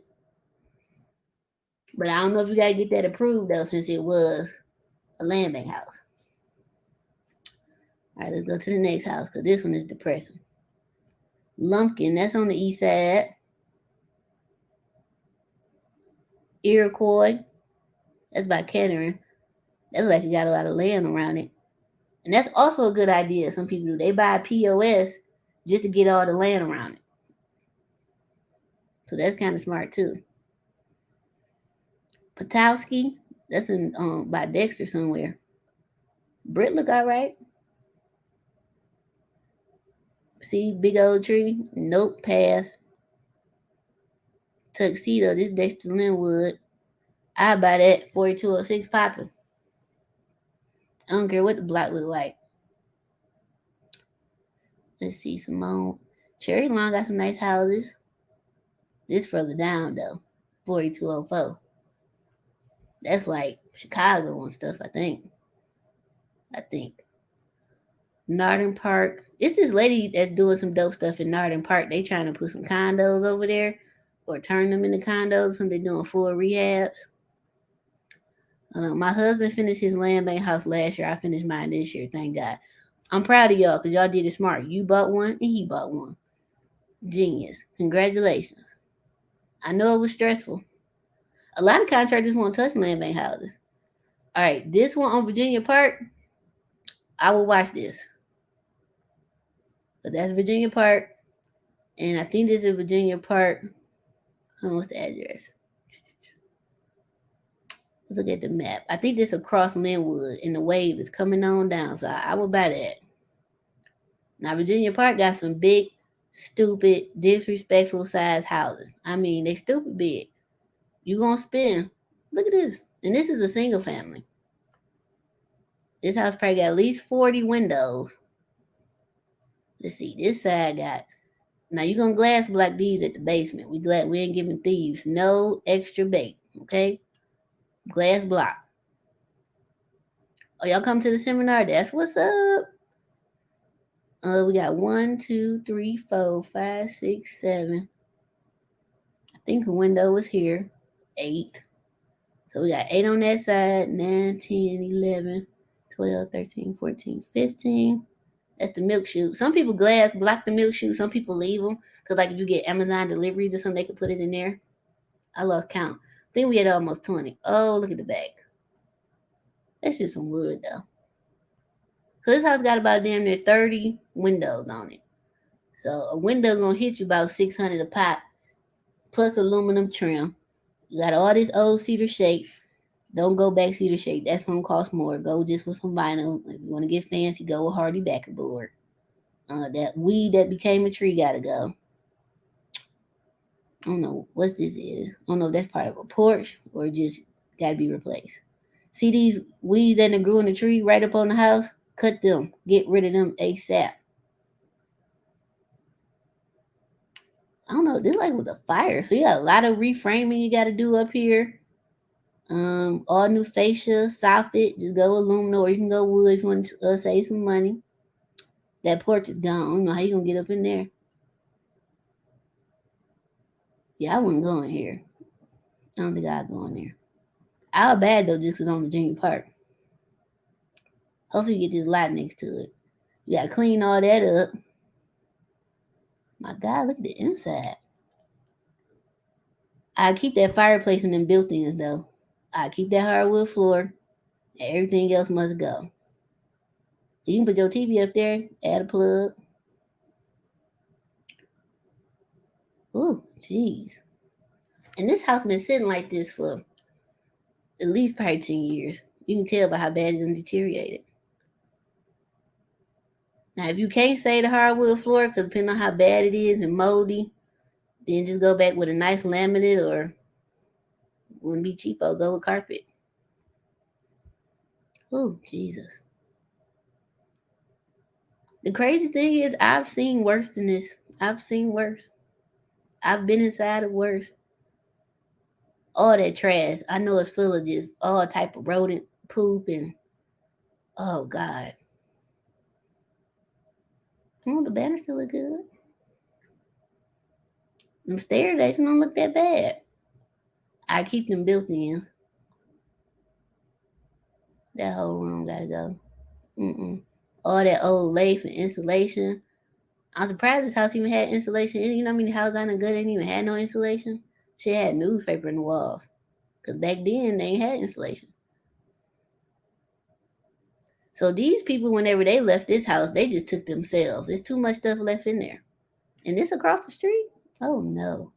But I don't know if you gotta get that approved though, since it was a land bank house. All right, let's go to the next house because this one is depressing. Lumpkin, that's on the east side. Iroquois, that's by Kettering. That's like you got a lot of land around it. And that's also a good idea. Some people do. They buy a POS just to get all the land around it. So that's kind of smart too. Potowski, that's in by Dexter somewhere. Brit look alright. See, big old tree. Nope, pass. Tuxedo, this Dexter Linwood. I buy that 4206 popping. I don't care what the block look like. Let's see some more. Cherry Lawn got some nice houses. This further down though. 4204. That's like Chicago and stuff, I think. Northern Park. It's this lady that's doing some dope stuff in Northern Park. They trying to put some condos over there or turn them into condos. And they're doing full rehabs. I know my husband finished his land bank house last year. I finished mine this year, thank God. I'm proud of y'all because y'all did it smart. You bought one and he bought one. Genius. Congratulations. I know it was stressful. A lot of contractors won't touch land bank houses. All right, this one on Virginia Park, I will watch this. But that's Virginia Park. And I think this is Virginia Park. What's the address? Let's look at the map. I think this across Linwood and the wave is coming on down. So I will buy that. Now Virginia Park got some big, stupid, disrespectful size houses. I mean, they stupid big. You gonna spend. Look at this. And this is a single family. This house probably got at least 40 windows. Let's see. This side got. Now you gonna glass block these at the basement. We glad we ain't giving thieves no extra bait. Okay? Glass block. Oh, y'all come to the seminar? That's what's up. We got 1, 2, 3, 4, 5, 6, 7. I think the window was here. 8. So we got 8 on that side. 9, 10, 11, 12, 13, 14, 15. That's the milk chute. Some people glass block the milk chute. Some people leave them. Because like if you get Amazon deliveries or something, they could put it in there. I lost count. I think we had almost 20. Oh, look at the back. That's just some wood though. So this house got about damn near 30 windows on it. So a window gonna hit you about 600 a pop, plus aluminum trim. You got all this old cedar shake. Don't go back cedar shake. That's gonna cost more. Go just with some vinyl. If you want to get fancy, go with Hardy backer board. That weed that became a tree gotta go. I don't know what this is. I don't know if that's part of a porch or just gotta be replaced. See these weeds that grew in the tree right up on the house? Cut them. Get rid of them ASAP. I don't know. This like was a fire. So you got a lot of reframing you gotta do up here. All new fascia, soffit, just go aluminum or you can go wood if you want to save some money. That porch is gone. I don't know how you gonna get up in there. Yeah, I wouldn't go in here. I don't think I'd go in there. I'll bad though just because I'm Virginia Park. Hopefully you get this lot next to it. You gotta clean all that up. My God, look at the inside. I keep that fireplace in them built-ins though. I keep that hardwood floor. And everything else must go. You can put your TV up there, add a plug. Ooh, jeez. And this house been sitting like this for at least probably 10 years. You can tell by how bad it's deteriorated. Now, if you can't say the hardwood floor, because depending on how bad it is and moldy, then just go back with a nice laminate or wouldn't be cheapo, go with carpet. Oh, Jesus. The crazy thing is I've seen worse than this. I've seen worse. I've been inside of worse. All that trash. I know it's full of just all type of rodent poop and oh God. Oh, the banner still look good. Them stairs actually don't look that bad. I keep them built in. That whole room gotta go. All that old lace and insulation. I'm surprised this house even had insulation. You know how many houses on the good ain't even had no insulation? She had newspaper in the walls. Because back then they ain't had insulation. So these people, whenever they left this house, they just took themselves. There's too much stuff left in there. And this across the street? Oh no.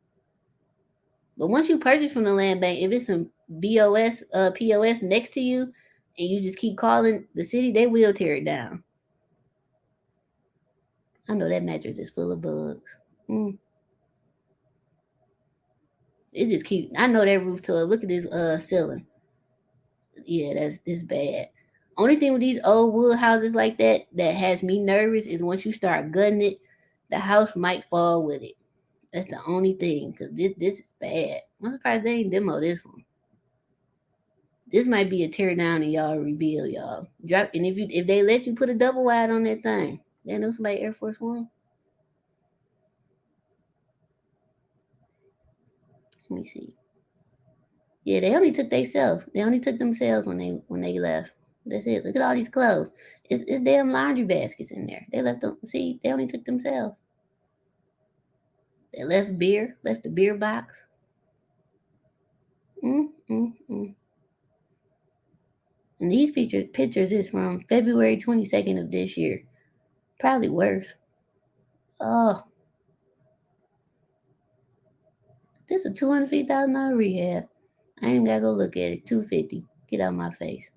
But once you purchase from the land bank, if it's some POS next to you, and you just keep calling the city, they will tear it down. I know that mattress is full of bugs. Mm. It just keep. I know that roof tub. Look at this ceiling. Yeah, that's bad. Only thing with these old wood houses like that has me nervous is once you start gutting it, the house might fall with it. That's the only thing, cause this is bad. I'm surprised they ain't demo this one. This might be a tear down and y'all rebuild, y'all. Drop, and if they let you put a double wide on that thing, they know somebody Air Force One. Let me see. Yeah, they only took themselves. They only took themselves when they left. That's it. Look at all these clothes. It's damn laundry baskets in there. They left them. See, they only took themselves. They left the beer box. Mm. And these pictures is from February 22nd of this year. Probably worse. Oh, this is a $250,000 rehab. I ain't gotta go look at it. 250. Get out my face.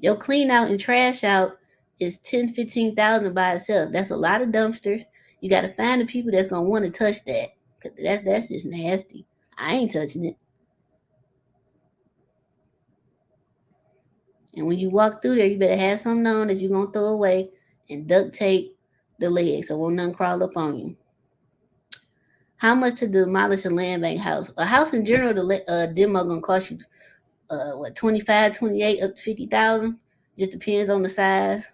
Your clean out and trash out is 10-15,000 by itself. That's a lot of dumpsters. You gotta find the people that's gonna want to touch that. 'Cause that's just nasty. I ain't touching it. And when you walk through there, you better have something on that you're gonna throw away and duct tape the legs so won't nothing crawl up on you. How much to demolish a land bank house? A house in general, the demo gonna cost you 25, 28, up to 50,000. Just depends on the size.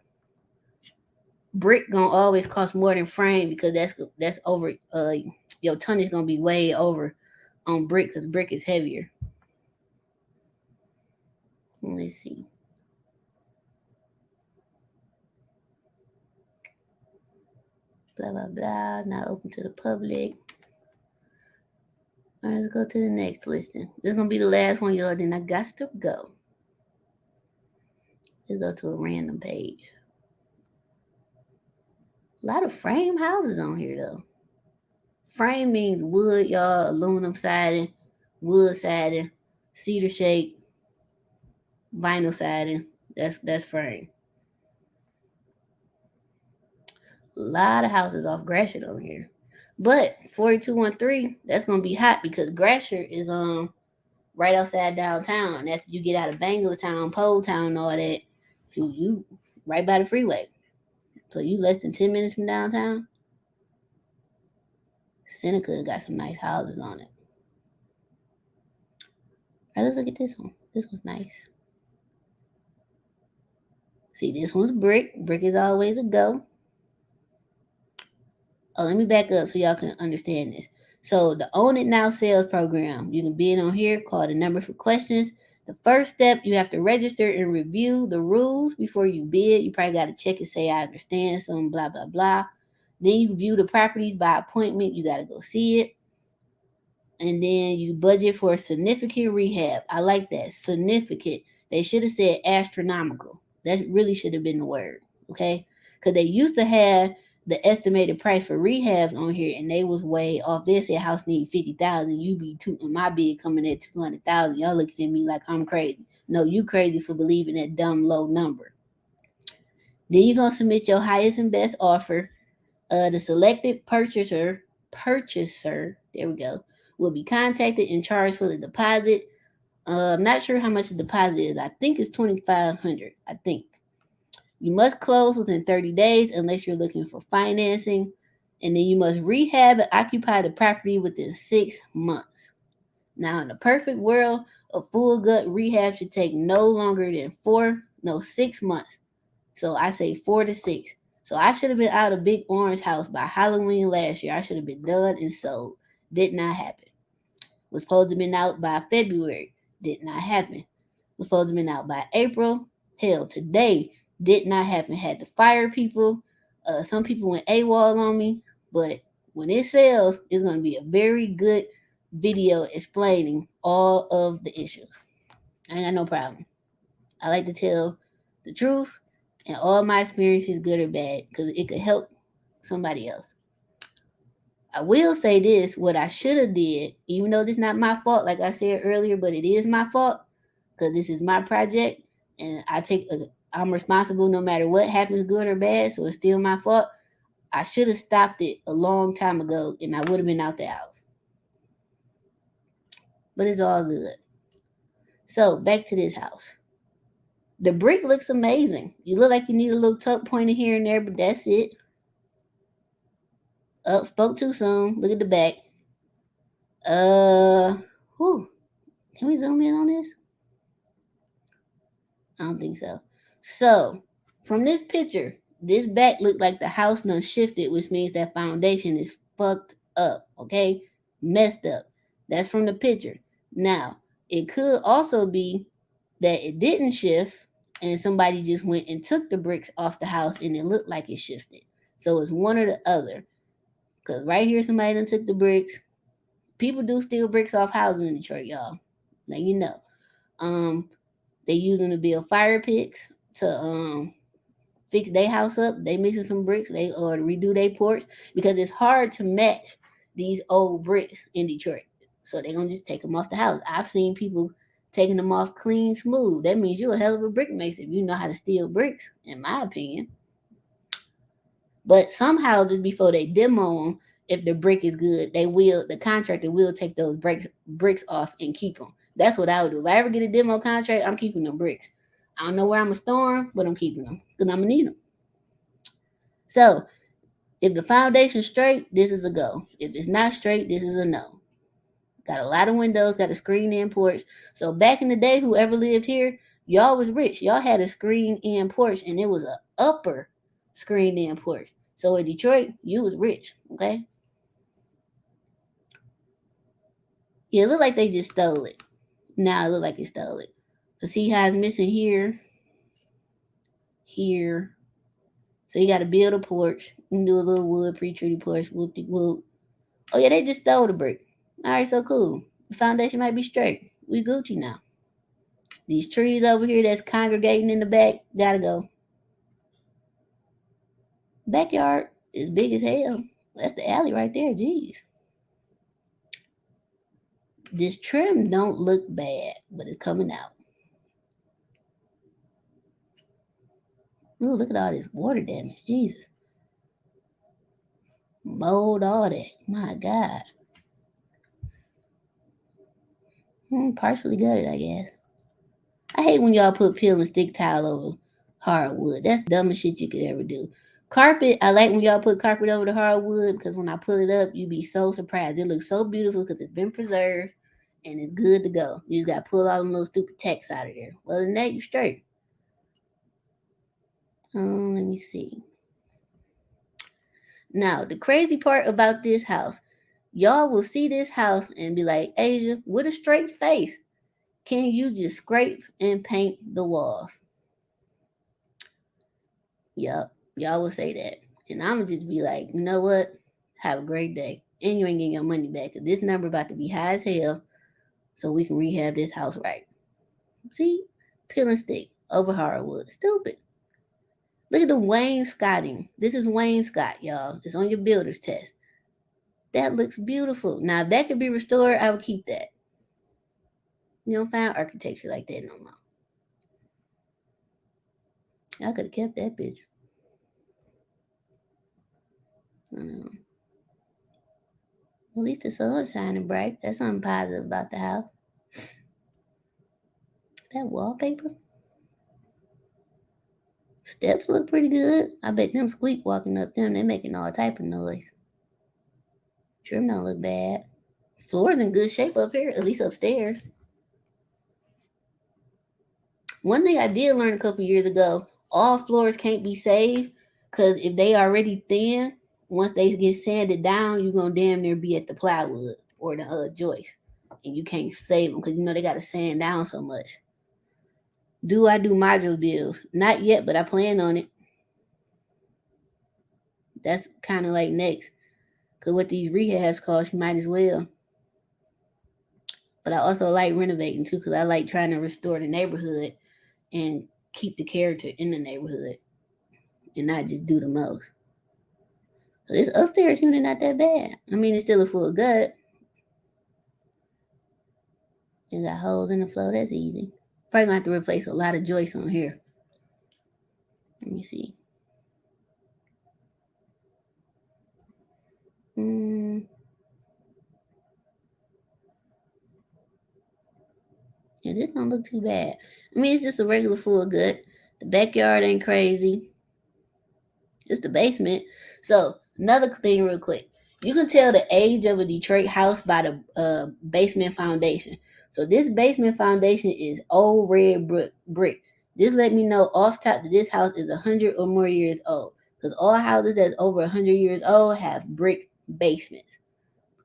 Brick gonna always cost more than frame because that's over. Your tonnage gonna be way over on brick because brick is heavier. Let's see. Blah blah blah. Not open to the public. All right, let's go to the next listing. This is gonna be the last one, y'all. Then I got to go. Let's go to a random page. A lot of frame houses on here though. Frame means wood, y'all, aluminum siding, wood siding, cedar shake, vinyl siding. That's frame. A lot of houses off Gratiot on here. But 4213, that's gonna be hot because Gratiot is right outside downtown. After you get out of Bangortown, Pole Town, and all that, you right by the freeway. So you less than 10 minutes from downtown. Seneca got some nice houses on it. All right, let's look at this one. This one's nice. See, this one's brick. Brick is always a go. Oh, let me back up so y'all can understand this. So the Own It Now sales program, you can bid on here, call the number for questions. The first step, you have to register and review the rules before you bid. You probably got to check and say, I understand some blah, blah, blah. Then you view the properties by appointment. You got to go see it. And then you budget for a significant rehab. I like that. Significant. They should have said astronomical. That really should have been the word. Okay? Because they used to have the estimated price for rehabs on here and they was way off. They said house need 50,000. You be my bid coming at 200,000. Y'all looking at me like I'm crazy. No, you crazy for believing that dumb low number. Then you're gonna submit your highest and best offer. The selected purchaser, there we go, will be contacted and charged for the deposit. I'm not sure how much the deposit is. I think it's 2,500. I think. You must close within 30 days unless you're looking for financing. And then you must rehab and occupy the property within 6 months. Now, in the perfect world, a full gut rehab should take no longer than 6 months. So I say 4 to 6. So I should have been out of Big Orange House by Halloween last year. I should have been done and sold. Did not happen. Was supposed to have been out by February. Did not happen. Was supposed to have been out by April. Hell, today did not happen. Had to fire people. Some people went AWOL on me. But when it sells, it's going to be a very good video explaining all of the issues. I ain't got no problem. I like to tell the truth and all my experiences, good or bad, because it could help somebody else. I will say this, what I should have did, even though this is not my fault, like I said earlier, but it is my fault, because this is my project. and I'm responsible no matter what happens, good or bad. So it's still my fault. I should have stopped it a long time ago, and I would have been out the house. But it's all good. So back to this house. The brick looks amazing. You look like you need a little tuck pointed here and there, but that's it. Spoke too soon. Look at the back. Whew. Can we zoom in on this? I don't think so. So, from this picture, this back looked like the house done shifted, which means that foundation is fucked up, okay? Messed up. That's from the picture. Now, it could also be that it didn't shift and somebody just went and took the bricks off the house and it looked like it shifted. So it's one or the other. Because right here, somebody done took the bricks. People do steal bricks off houses in Detroit, y'all. Now you know. Um, they use them to build fire pits to fix their house up. They mixing some bricks. They or to redo their porch because it's hard to match these old bricks in Detroit. So they're gonna just take them off the house. I've seen people taking them off clean, smooth. That means you're a hell of a brick mason if you know how to steal bricks, in my opinion. But some houses before they demo them, if the brick is good, the contractor will take those bricks off and keep them. That's what I would do. If I ever get a demo contract, I'm keeping them bricks. I don't know where I'm gonna store them, but I'm keeping them because I'm gonna need them. So if the foundation's straight, this is a go. If it's not straight, this is a no. Got a lot of windows, got a screened-in porch. So back in the day, whoever lived here, y'all was rich. Y'all had a screened-in porch, and it was a upper screened-in porch. So in Detroit, you was rich, okay? Yeah, it looked like they just stole it. Now it look like it stole it. So see how it's missing here, here. So you got to build a porch. You can do a little wood pre-treated porch. Whoop de whoop. Oh yeah, they just stole the brick. All right, so cool. The foundation might be straight. We Gucci now. These trees over here that's congregating in the back gotta go. Backyard is big as hell. That's the alley right there. Jeez. This trim don't look bad, but it's coming out. Ooh, look at all this water damage. Jesus. Mold, all that. My God. Partially gutted, I guess. I hate when y'all put peel and stick tile over hardwood. That's the dumbest shit you could ever do. Carpet, I like when y'all put carpet over the hardwood because when I pull it up, you be so surprised. It looks so beautiful because it's been preserved and it's good to go. You just got to pull all them little stupid tacks out of there. Other than that, you straight. Let me see. Now, the crazy part about this house, y'all will see this house and be like, Asia, with a straight face, can you just scrape and paint the walls? Yup, y'all will say that. And I'm going to just be like, you know what? Have a great day. And you ain't getting your money back because this number about to be high as hell so we can rehab this house right. See? Peel and stick over hardwood. Stupid. Look at the wainscoting. This is wainscot, y'all. It's on your builder's test. That looks beautiful. Now, if that could be restored, I would keep that. You don't find architecture like that no more. I could have kept that picture. I know. At least the sun's shining bright. That's something positive about the house. That wallpaper. Steps look pretty good. I bet them squeak walking up them. They making all type of noise. Trim don't look bad. Floor's in good shape up here, at least upstairs. One thing I did learn a couple years ago, all floors can't be saved because if they already thin, once they get sanded down, you're going to damn near be at the plywood or the joist. And you can't save them because you know they got to sand down so much. Do I do modular builds? Not yet, but I plan on it. That's kind of like next. Because what these rehabs cost, you might as well. But I also like renovating too because I like trying to restore the neighborhood and keep the character in the neighborhood and not just do the most. So this upstairs unit not that bad. I mean, it's still a full gut. It got holes in the floor. That's easy. Probably gonna have to replace a lot of joists on here. Let me see. Yeah, this don't look too bad. I mean, it's just a regular full gut. The backyard ain't crazy. It's the basement. So another thing, real quick, you can tell the age of a Detroit house by the basement foundation. So this basement foundation is old red brick. This let me know off top that this house is 100 or more years old. Because all houses that's over 100 years old have brick basements.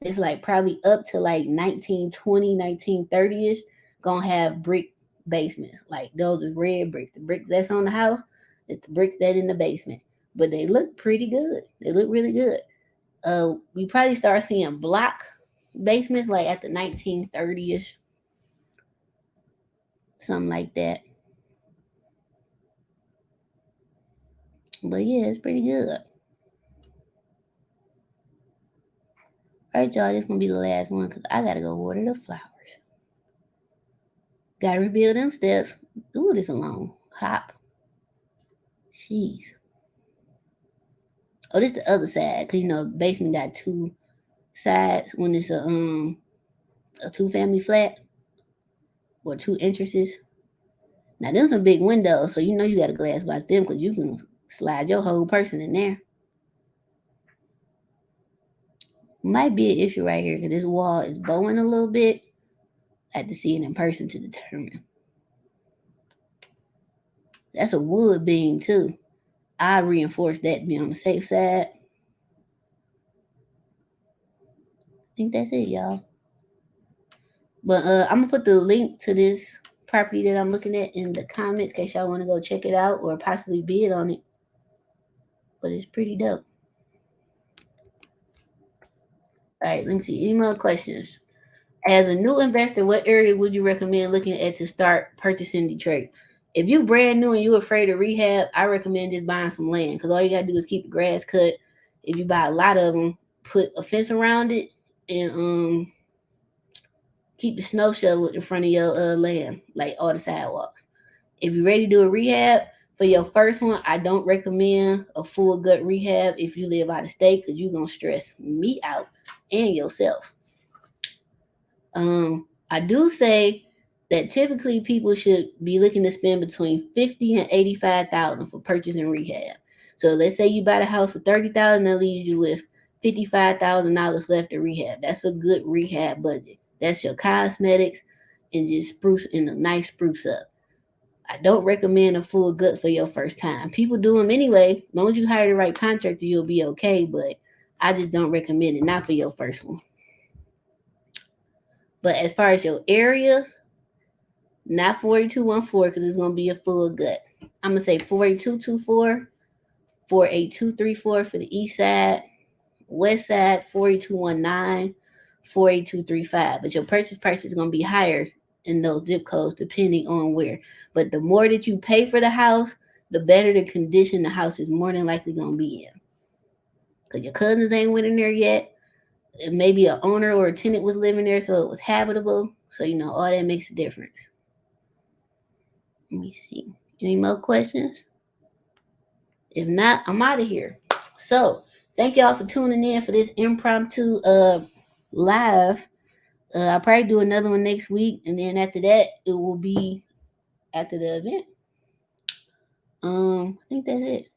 It's like probably up to like 1920, 1930ish, gonna have brick basements. Like those are red bricks. The bricks that's on the house, it's the bricks that in the basement. But they look pretty good. They look really good. We probably start seeing block basements like at the 1930ish, something like that. But yeah, it's pretty good. All right, y'all, this gonna be the last one because I gotta go water the flowers. Gotta rebuild them steps. Ooh, this a long hop. Jeez. Oh, this the other side, cause basement got two sides when it's a two family flat or two entrances. Now them some big windows, so you got a glass block them, cause you can slide your whole person in there. Might be an issue right here, cause this wall is bowing a little bit. I had to see it in person to determine. That's a wood beam too. I reinforce that to be on the safe side. I think that's it, y'all. But I'm gonna put the link to this property that I'm looking at in the comments in case y'all want to go check it out or possibly bid on it. But it's pretty dope. All right, let me see. Any more questions? As a new investor, what area would you recommend looking at to start purchasing Detroit? If you're brand new and you're afraid of rehab, I recommend just buying some land because all you gotta do is keep the grass cut. If you buy a lot of them, put a fence around it and keep the snow shovel in front of your land, like all the sidewalks. If you're ready to do a rehab for your first one, I don't recommend a full gut rehab if you live out of state because you're gonna stress me out and yourself. I do say that typically people should be looking to spend between 50 and 85,000 for purchasing rehab. So let's say you buy the house for 30,000, that leaves you with $55,000 left to rehab. That's a good rehab budget. That's your cosmetics and just spruce and a nice spruce up. I don't recommend a full gut for your first time. People do them anyway. As long as you hire the right contractor, you'll be okay. But I just don't recommend it. Not for your first one. But as far as your area, not 4214 because it's going to be a full gut. I'm going to say 48224, 48234 for the east side, west side 48219, 48235. But your purchase price is going to be higher in those zip codes depending on where. But the more that you pay for the house, the better the condition the house is more than likely going to be in. Because your cousins ain't went in there yet. Maybe an owner or a tenant was living there, so it was habitable. So, all that makes a difference. Let me see. Any more questions? If not, I'm out of here. So, thank y'all for tuning in for this impromptu live. I'll probably do another one next week, and then after that, it will be after the event. I think that's it.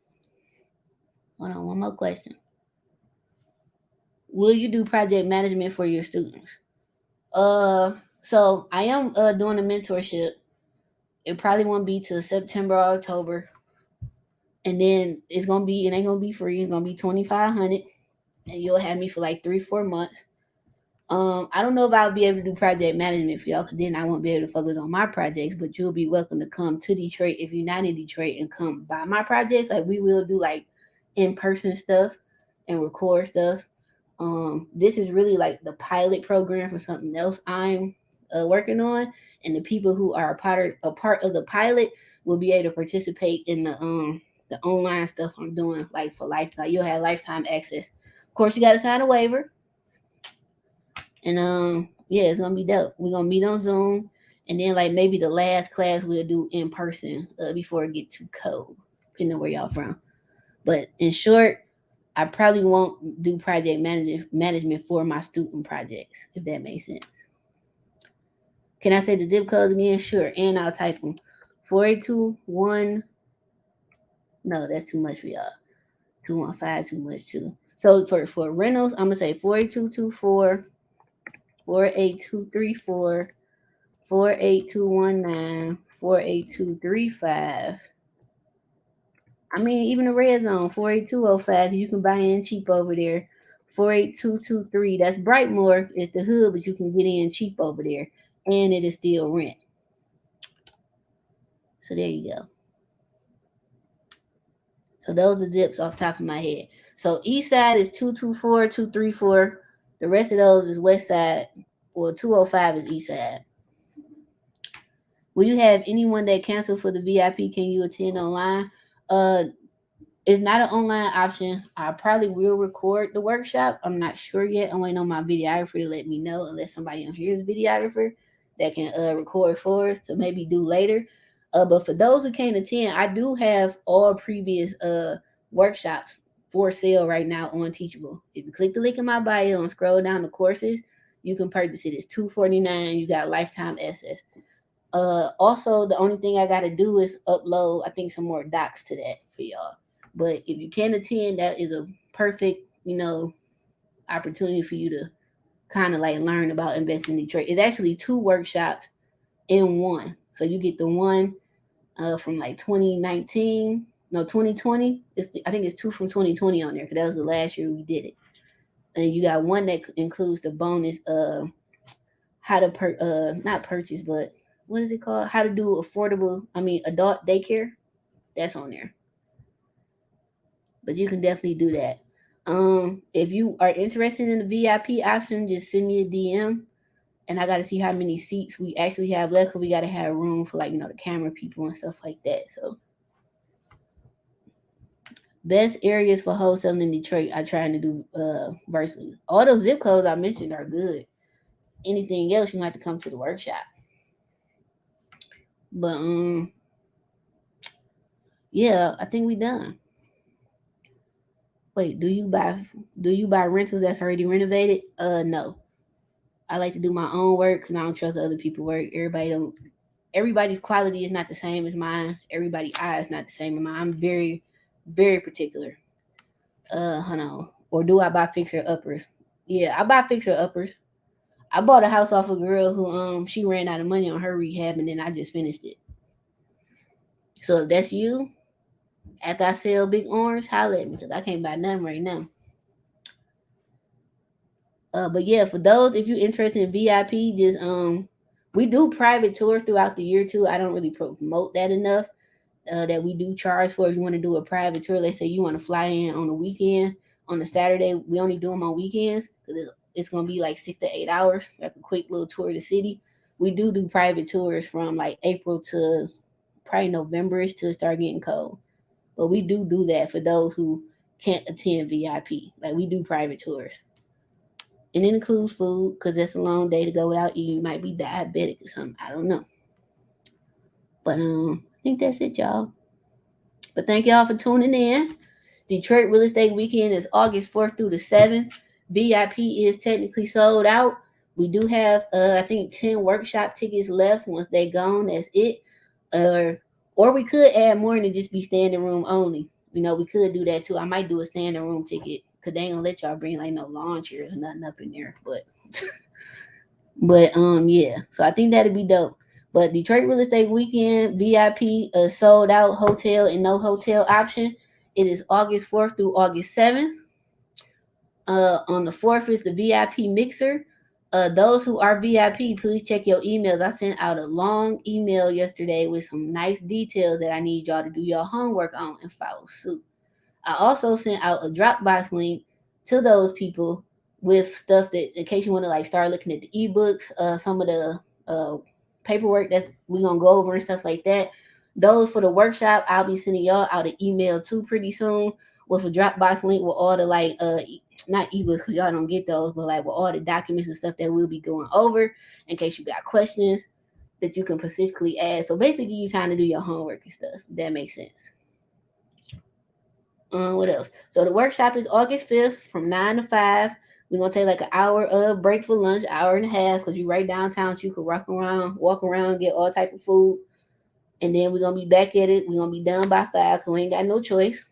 Hold on, one more question. Will you do project management for your students? So I am doing a mentorship. It probably won't be till September or October, and then it ain't gonna be free. It's gonna be $2,500, and you'll have me for like 3-4 months. I don't know if I'll be able to do project management for y'all because then I won't be able to focus on my projects, but you'll be welcome to come to Detroit if you're not in Detroit and come by my projects. Like we will do like in-person stuff and record stuff. This is really like the pilot program for something else I'm working on, and the people who are a part of the pilot will be able to participate in the online stuff I'm doing like for life. Like you'll have lifetime access. Of course, you got to sign a waiver. And yeah, it's gonna be dope. We're gonna meet on Zoom, And then like maybe the last class we'll do in person before it get too cold, depending on where y'all from. But in short, I probably won't do project management for my student projects, if that makes sense. Can I say the zip codes again? Sure. And I'll type them. 4821. No, that's too much for y'all. 215 too much too. So for rentals, I'm gonna say 48224, 48234, 48219, 48235. I mean, even the red zone, 48205, you can buy in cheap over there. 48223, that's Brightmoor. It's the hood, but you can get in cheap over there. And it is still rent. So there you go. So those are zips off the top of my head. So east side is 224, 234. The rest of those is west side. Well, 205 is east side. Will you have anyone that canceled for the VIP? Can you attend online? Uh, It's not an online option. I probably will record the workshop. I'm not sure yet. I'm waiting on my videographer to let me know, unless somebody on here is a videographer that can record for us to maybe do later. But for those who can't attend, I do have all previous workshops for sale right now on Teachable. If you click the link in my bio and scroll down the courses, you can purchase it. It's $249. You got lifetime access. Also, the only thing I got to do is upload, I think, some more docs to that for y'all. But if you can attend, that is a perfect, opportunity for you to kind of like learn about investing in Detroit. It's actually two workshops in one. So you get the one from like 2019, no 2020. I think it's two from 2020 on there because that was the last year we did it. And you got one that includes the bonus how to not purchase, but what is it called? How to do adult daycare. That's on there. But you can definitely do that. If you are interested in the VIP option, just send me a DM, and I got to see how many seats we actually have left. Because we got to have room for the camera people and stuff like that. So, best areas for wholesaling in Detroit. I trying to do virtually. All those zip codes I mentioned are good. Anything else, you have to come to the workshop. But yeah, I think we done. Wait, do you buy rentals that's already renovated? No. I like to do my own work because I don't trust other people's work. Everybody's quality is not the same as mine. Everybody's eye is not the same as mine. I'm very, very particular. Hold on. Or do I buy fixer uppers? Yeah, I buy fixer uppers. I bought a house off a girl who she ran out of money on her rehab and then I just finished it. So if that's you, after I sell Big Orange, holla at me because I can't buy nothing right now. But yeah, for those if you're interested in VIP, just we do private tours throughout the year too. I don't really promote that enough. That we do charge for if you want to do a private tour. Let's say you want to fly in on a weekend, on a Saturday. We only do them on weekends because it's gonna be like 6 to 8 hours, like a quick little tour of the city. We do private tours from like April to probably Novemberish till it start getting cold. But we do that for those who can't attend VIP. Like we do private tours. And it includes food because that's a long day to go without eating. You might be diabetic or something. I don't know. But I think that's it, y'all. But thank y'all for tuning in. Detroit Real Estate Weekend is August 4th through the 7th. VIP is technically sold out. We do have, I think, 10 workshop tickets left. Once they're gone, that's it. Or we could add more and just be standing room only. We could do that too. I might do a standing room ticket because they ain't gonna let y'all bring like no lawn chairs or nothing up in there. But yeah. So I think that'd be dope. But Detroit Real Estate Weekend VIP sold out hotel and no hotel option. It is August 4th through August 7th. On the 4th is the VIP mixer. Those who are VIP, please check your emails. I sent out a long email yesterday with some nice details that I need y'all to do your homework on and follow suit. I also sent out a Dropbox link to those people with stuff that in case you want to like start looking at the ebooks, some of the paperwork that we're gonna go over and stuff like that. Those for the workshop, I'll be sending y'all out an email too pretty soon with a Dropbox link with all the like not ebooks because y'all don't get those, but like with all the documents and stuff that we'll be going over in case you got questions. that you can specifically add. So basically, you time to do your homework and stuff. If that makes sense. What else? So the workshop is August 5th from 9 to 5. We're gonna take like an hour break for lunch, hour and a half, because you're right downtown, so you can walk around, get all type of food. And then we're gonna be back at it. We're gonna be done by 5 because we ain't got no choice.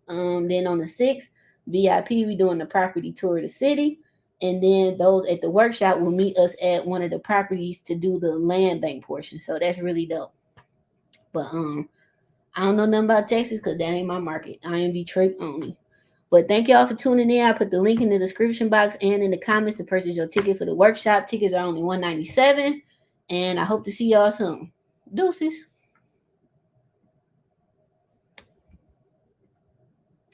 Then on the 6th, VIP, we doing the property tour of the city. And then those at the workshop will meet us at one of the properties to do the land bank portion. So that's really dope. But I don't know nothing about Texas because that ain't my market. I am Detroit only. But thank y'all for tuning in. I put the link in the description box and in the comments to purchase your ticket for the workshop. Tickets are only $197. And I hope to see y'all soon. Deuces.